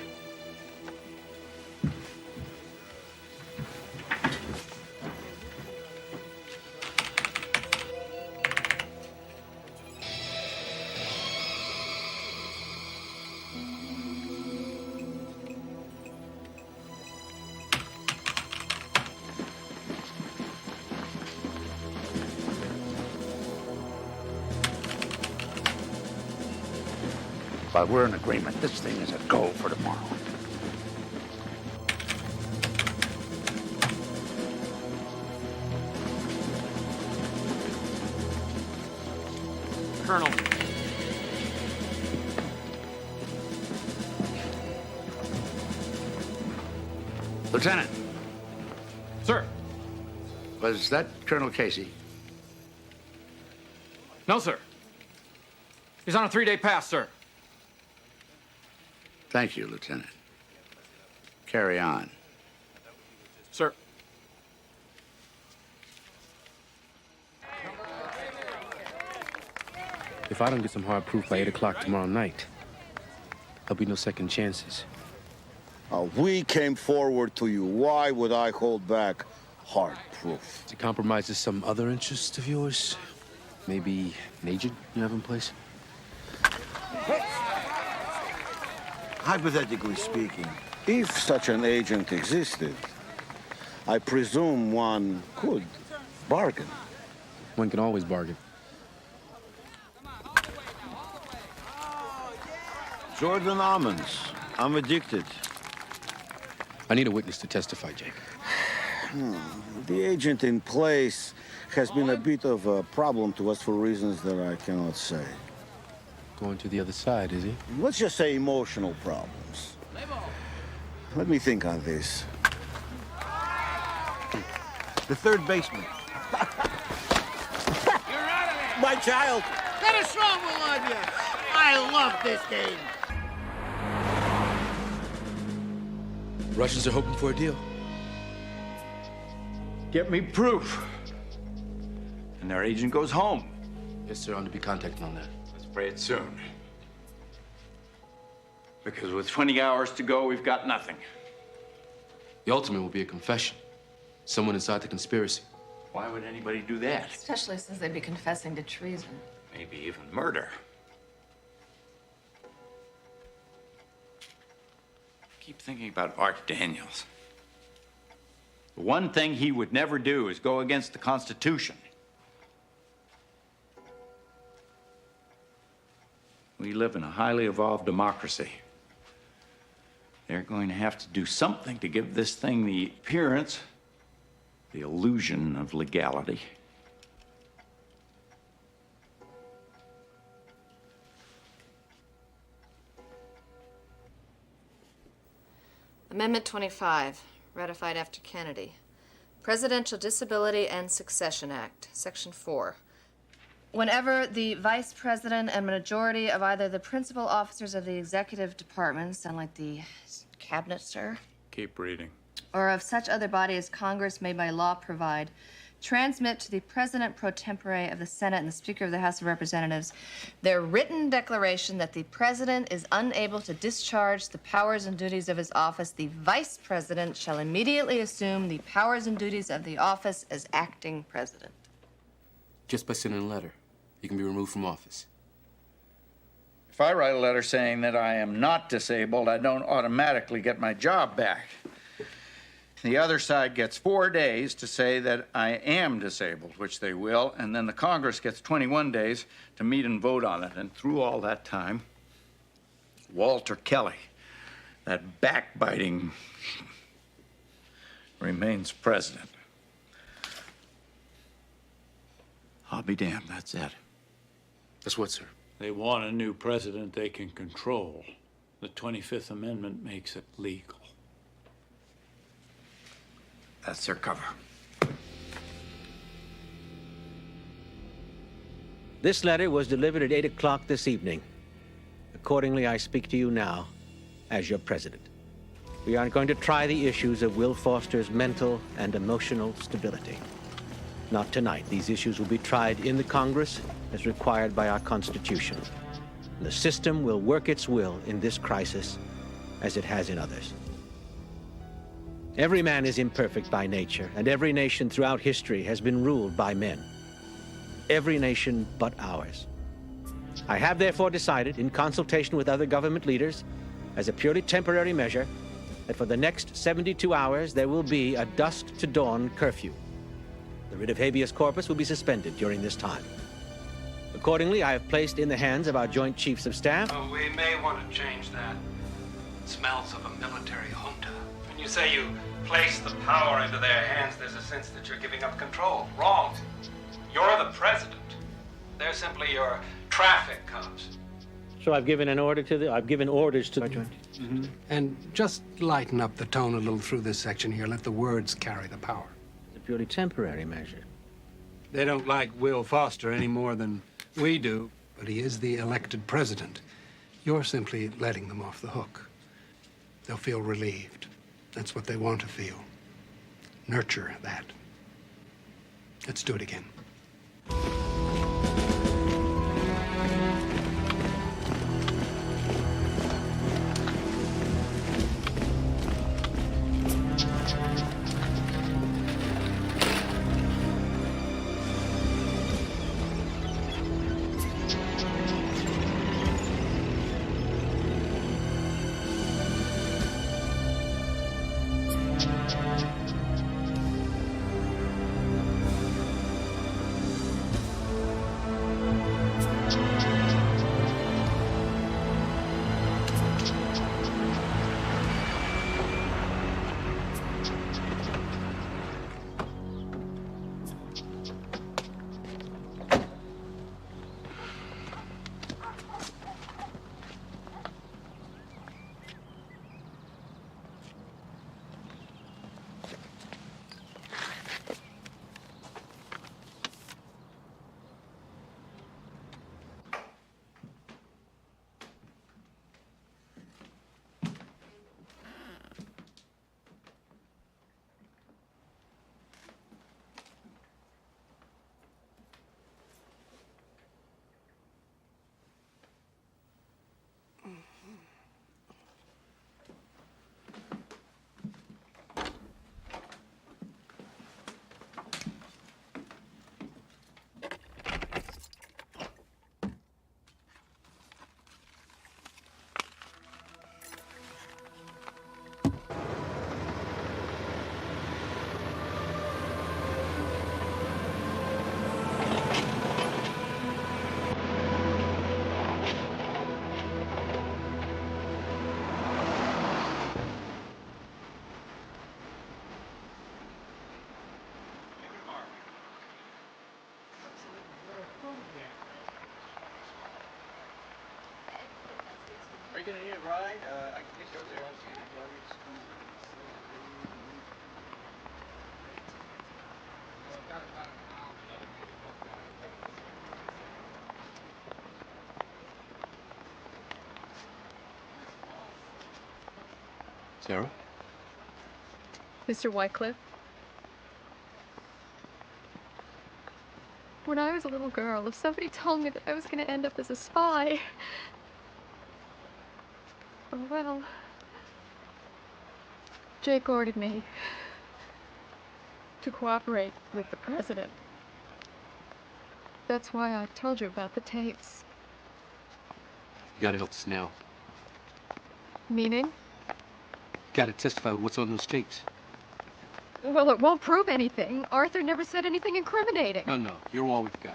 But we're in agreement. This thing is a go for tomorrow. Colonel. Lieutenant. Sir. Was that Colonel Casey? No, sir. He's on a 3-day pass, sir. Thank you, Lieutenant. Carry on. Sir. If I don't get some hard proof by 8 o'clock tomorrow night, there'll be no second chances. We came forward to you. Why would I hold back hard proof? It compromises some other interest of yours? Maybe an agent you have in place? Hypothetically speaking, if such an agent existed, I presume one could bargain. One can always bargain. Jordan almonds. I'm addicted. I need a witness to testify, Jake. The agent in place has been a bit of a problem to us for reasons that I cannot say. Going to the other side, is he? Let's just say emotional problems. Let me think on this. The third baseman. You're out of there! My child! Got a strong one on you! I love this game! Russians are hoping for a deal. Get me proof. And their agent goes home. Yes, sir. I'm to be contacting on that. Let's pray it soon. Because with 20 hours to go, we've got nothing. The ultimate will be a confession. Someone inside the conspiracy. Why would anybody do that? Especially since they'd be confessing to treason. Maybe even murder. Keep thinking about Art Daniels. The one thing he would never do is go against the Constitution. We live in a highly evolved democracy. They're going to have to do something to give this thing the appearance, the illusion of legality. Amendment 25, ratified after Kennedy. Presidential Disability and Succession Act, Section 4. Whenever the Vice President and majority of either the principal officers of the executive department, sound like the cabinet, sir, Keep reading. or of such other body as Congress may by law provide, transmit to the President pro tempore of the Senate and the Speaker of the House of Representatives their written declaration that the President is unable to discharge the powers and duties of his office, the Vice President shall immediately assume the powers and duties of the office as acting President. Just by sending a letter, you can be removed from office. If I write a letter saying that I am not disabled, I don't automatically get my job back. The other side gets 4 days to say that I am disabled, which they will, and then the Congress gets 21 days to meet and vote on it. And through all that time, Walter Kelly, that backbiting, remains president. I'll be damned, that's it. That's what, sir? They want a new president they can control. The 25th Amendment makes it legal. That's their cover. This letter was delivered at 8 o'clock this evening. Accordingly, I speak to you now as your president. We are going to try the issues of Will Foster's mental and emotional stability. Not tonight. These issues will be tried in the Congress as required by our Constitution. The system will work its will in this crisis as it has in others. Every man is imperfect by nature, and every nation throughout history has been ruled by men. Every nation but ours. I have therefore decided, in consultation with other government leaders, as a purely temporary measure, that for the next 72 hours there will be a dusk to dawn curfew. The writ of habeas corpus will be suspended during this time. Accordingly, I have placed in the hands of our Joint Chiefs of Staff. Oh, we may want to change that. It smells of a military junta. When you say you place the power into their hands, there's a sense that you're giving up control. Wrong. You're the president. They're simply your traffic cops. So I've given orders to the Joint. Mm-hmm. And just lighten up the tone a little through this section here. Let the words carry the power. It's a purely temporary measure. They don't like Will Foster any more than we do, but he is the elected president. You're simply letting them off the hook. They'll feel relieved. That's what they want to feel. Nurture that. Let's do it again. Are you gonna need a ride? I can get you over there. Sarah? Mr. Wycliffe? When I was a little girl, if somebody told me that I was going to end up as a spy, oh well. Jake ordered me to cooperate with the president. That's why I told you about the tapes. You gotta help us now. Meaning? Gotta testify with what's on those tapes. Well, it won't prove anything. Arthur never said anything incriminating. No, you're all we've got.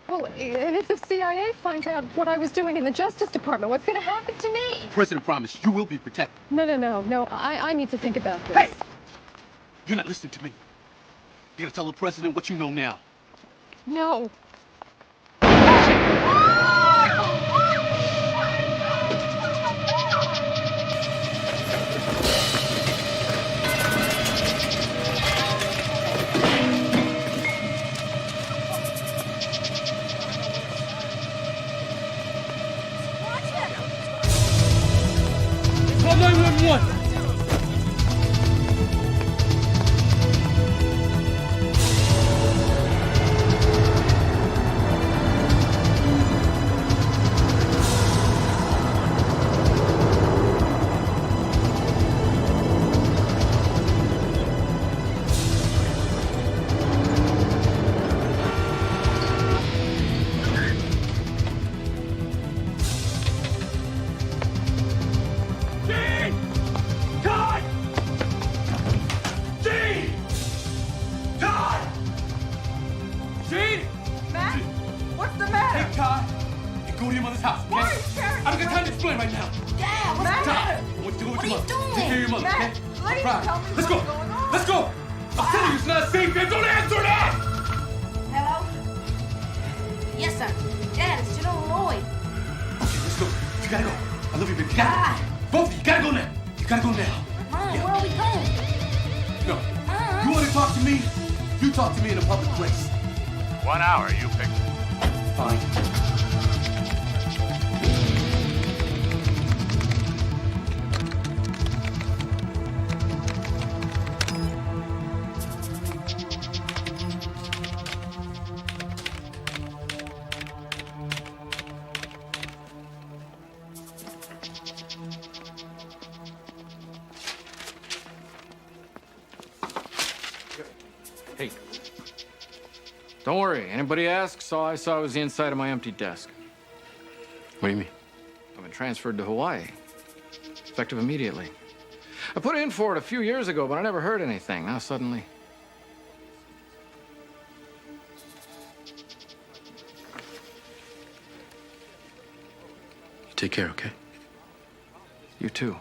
Well, and if the CIA finds out what I was doing in the Justice Department, what's going to happen to me? The president promised you will be protected. No. I need to think about this. Hey! You're not listening to me. You gotta tell the president what you know now. No. Call 911! Hey. Don't worry. Anybody asks, all I saw was the inside of my empty desk. What do you mean? I've been transferred to Hawaii. Effective immediately. I put in for it a few years ago, but I never heard anything. Now suddenly... Take care, okay? You too.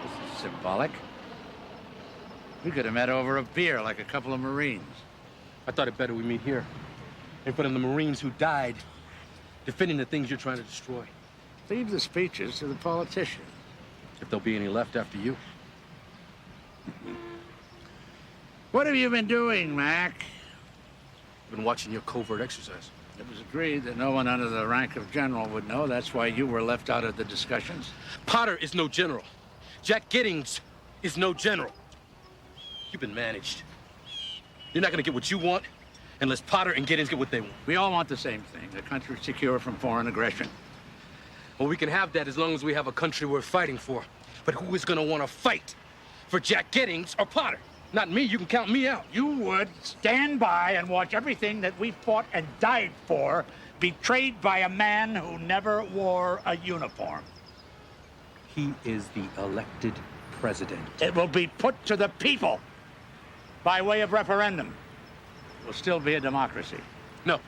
This is symbolic. We could have met over a beer like a couple of Marines. I thought it better we meet here, in front of the Marines who died, defending the things you're trying to destroy. Leave the speeches to the politicians. If there'll be any left after you. What have you been doing, Mac? I've been watching your covert exercise. It was agreed that no one under the rank of general would know. That's why you were left out of the discussions. Potter is no general. Jack Giddings is no general. You've been managed. You're not gonna get what you want unless Potter and Giddings get what they want. We all want the same thing, a country secure from foreign aggression. Well, we can have that as long as we have a country worth fighting for. But who is gonna wanna fight for Jack Giddings or Potter? Not me, you can count me out. You would stand by and watch everything that we fought and died for betrayed by a man who never wore a uniform. He is the elected president. It will be put to the people by way of referendum. It will still be a democracy. No,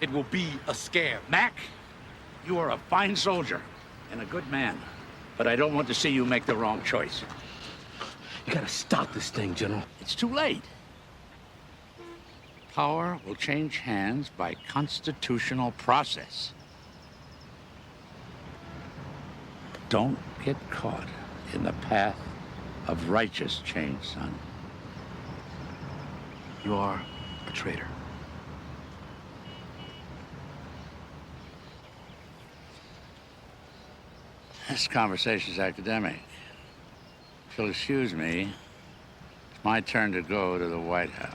it will be a scam. Mac, you are a fine soldier and a good man, but I don't want to see you make the wrong choice. You gotta stop this thing, General. It's too late. Power will change hands by constitutional process. Don't get caught in the path of righteous change, son. You are a traitor. This conversation's academic. If you'll excuse me, it's my turn to go to the White House.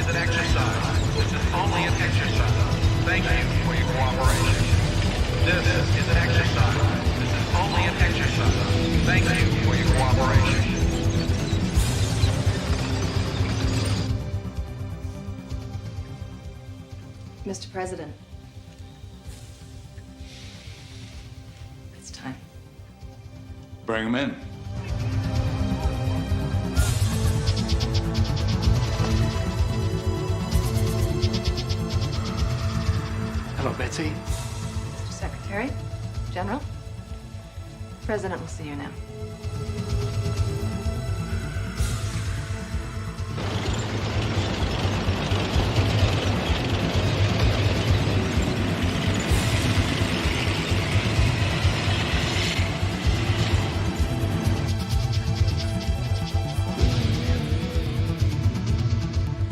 is an exercise. This is only an exercise. Thank you for your cooperation. This is an exercise. This is only an exercise. Thank you for your cooperation. Mr. President. It's time. Bring him in. Hello, Betsy. Mr. Secretary, General, the President will see you now.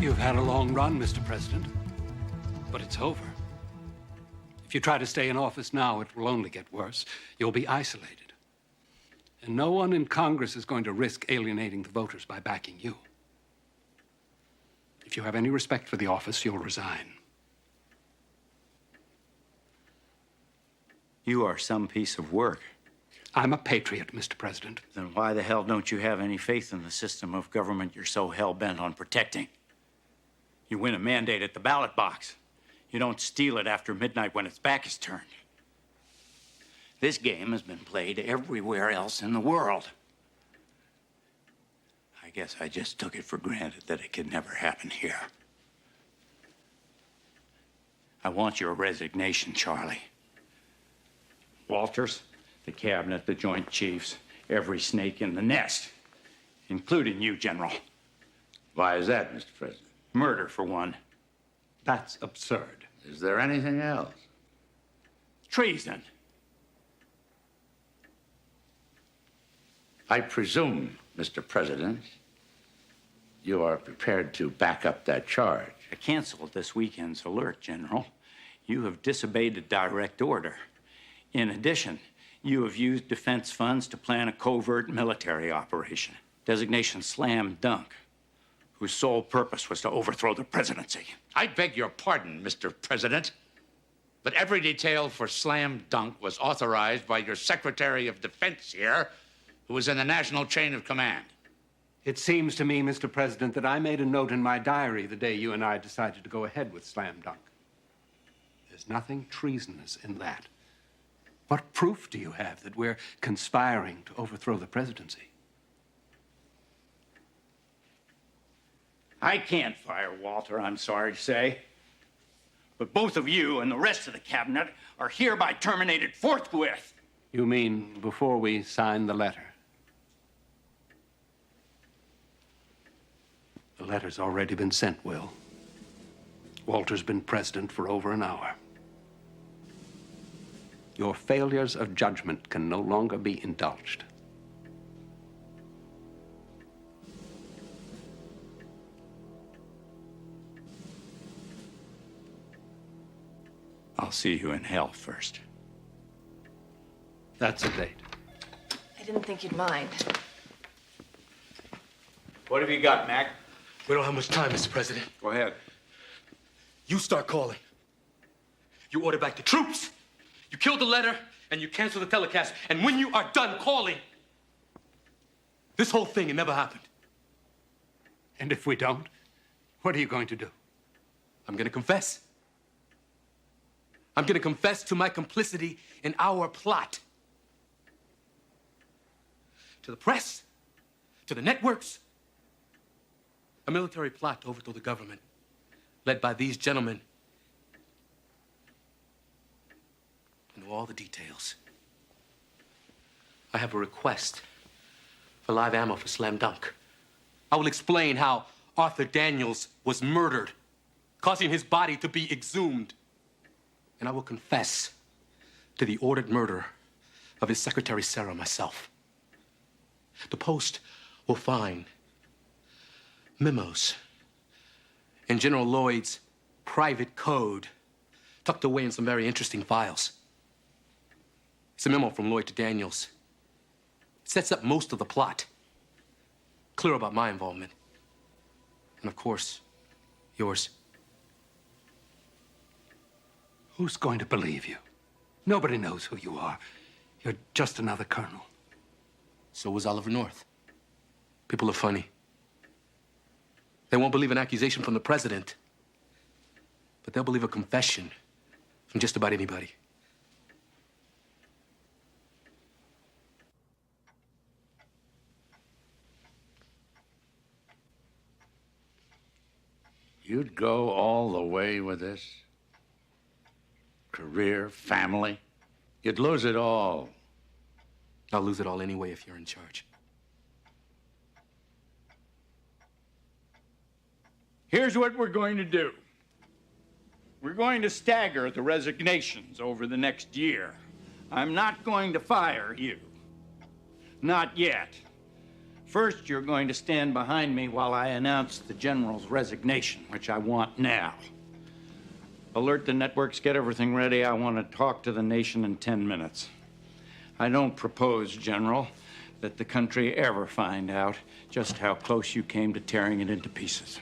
You've had a long run, Mr. President, but it's over. If you try to stay in office now, it will only get worse. You'll be isolated. And no one in Congress is going to risk alienating the voters by backing you. If you have any respect for the office, you'll resign. You are some piece of work. I'm a patriot, Mr. President. Then why the hell don't you have any faith in the system of government you're so hell-bent on protecting? You win a mandate at the ballot box. You don't steal it after midnight when its back is turned. This game has been played everywhere else in the world. I guess I just took it for granted that it could never happen here. I want your resignation, Charlie. Walters, the cabinet, the Joint Chiefs, every snake in the nest, including you, General. Why is that, Mr. President? Murder, for one. That's absurd. Is there anything else? Treason. I presume, Mr. President, you are prepared to back up that charge. I canceled this weekend's alert, General. You have disobeyed a direct order. In addition, you have used defense funds to plan a covert military operation. Designation slam dunk, whose sole purpose was to overthrow the presidency. I beg your pardon, Mr. President, but every detail for Slam Dunk was authorized by your Secretary of Defense here, who was in the national chain of command. It seems to me, Mr. President, that I made a note in my diary the day you and I decided to go ahead with Slam Dunk. There's nothing treasonous in that. What proof do you have that we're conspiring to overthrow the presidency? I can't fire Walter, I'm sorry to say. But both of you and the rest of the cabinet are hereby terminated forthwith. You mean before we sign the letter? The letter's already been sent, Will. Walter's been president for over an hour. Your failures of judgment can no longer be indulged. I'll see you in hell first. That's a date. I didn't think you'd mind. What have you got, Mac? We don't have much time, Mr. President. Go ahead. You start calling. You order back the troops. You kill the letter, and you cancel the telecast. And when you are done calling, this whole thing, it never happened. And if we don't, what are you going to do? I'm going to confess. I'm going to confess to my complicity in our plot. To the press, to the networks. A military plot to overthrow the government, led by these gentlemen. I know all the details. I have a request for live ammo for Slam Dunk. I will explain how Arthur Daniels was murdered, causing his body to be exhumed. And I will confess to the ordered murder of his secretary, Sarah, myself. The Post will find memos in General Lloyd's private code tucked away in some very interesting files. It's a memo from Lloyd to Daniels. It sets up most of the plot. Clear about my involvement. And of course, Yours. Who's going to believe you? Nobody knows who you are. You're just another colonel. So was Oliver North. People are funny. They won't believe an accusation from the president, but they'll believe a confession from just about anybody. You'd go all the way with this? Career, family? You'd lose it all. I'll lose it all anyway if you're in charge. Here's what we're going to do. We're going to stagger the resignations over the next year. I'm not going to fire you. Not yet. First, you're going to stand behind me while I announce the general's resignation, which I want now. Alert the networks, get everything ready. I want to talk to the nation in 10 minutes. I don't propose, General, that the country ever find out just how close you came to tearing it into pieces.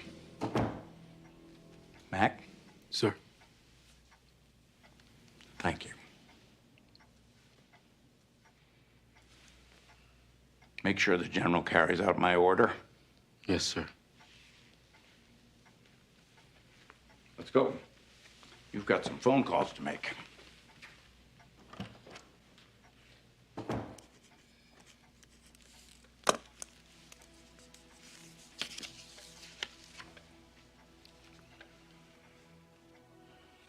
Mac? Sir. Thank you. Make sure the General carries out my order. Yes, sir. Let's go. You've got some phone calls to make.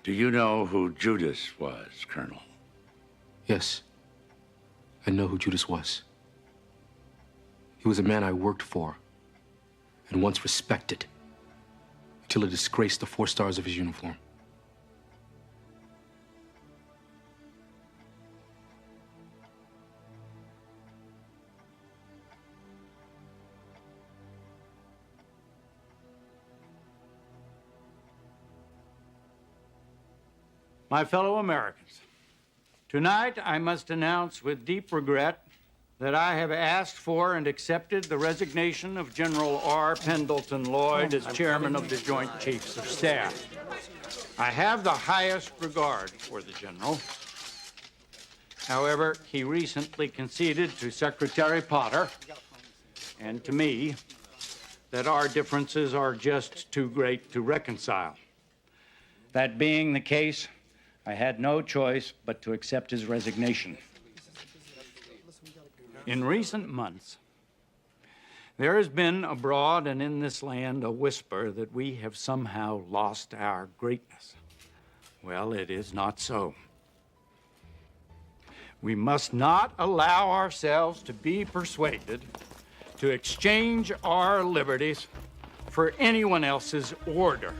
Do you know who Judas was, Colonel? Yes. I know who Judas was. He was a man I worked for and once respected until it disgraced the 4 stars of his uniform. My fellow Americans, tonight I must announce with deep regret that I have asked for and accepted the resignation of General R. Pendleton Lloyd as chairman of the Joint Chiefs of Staff. I have the highest regard for the general. However, he recently conceded to Secretary Potter and to me that our differences are just too great to reconcile. That being the case, I had no choice but to accept his resignation. In recent months, there has been abroad and in this land a whisper that we have somehow lost our greatness. Well, it is not so. We must not allow ourselves to be persuaded to exchange our liberties for anyone else's order.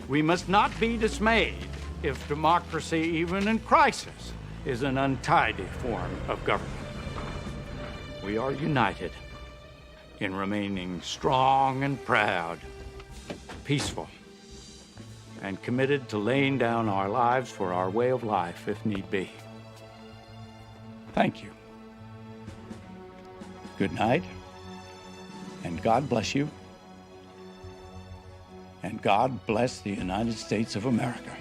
We must not be dismayed if democracy, even in crisis, is an untidy form of government. We are united in remaining strong and proud, peaceful, and committed to laying down our lives for our way of life if need be. Thank you. Good night, and God bless you. And God bless the United States of America.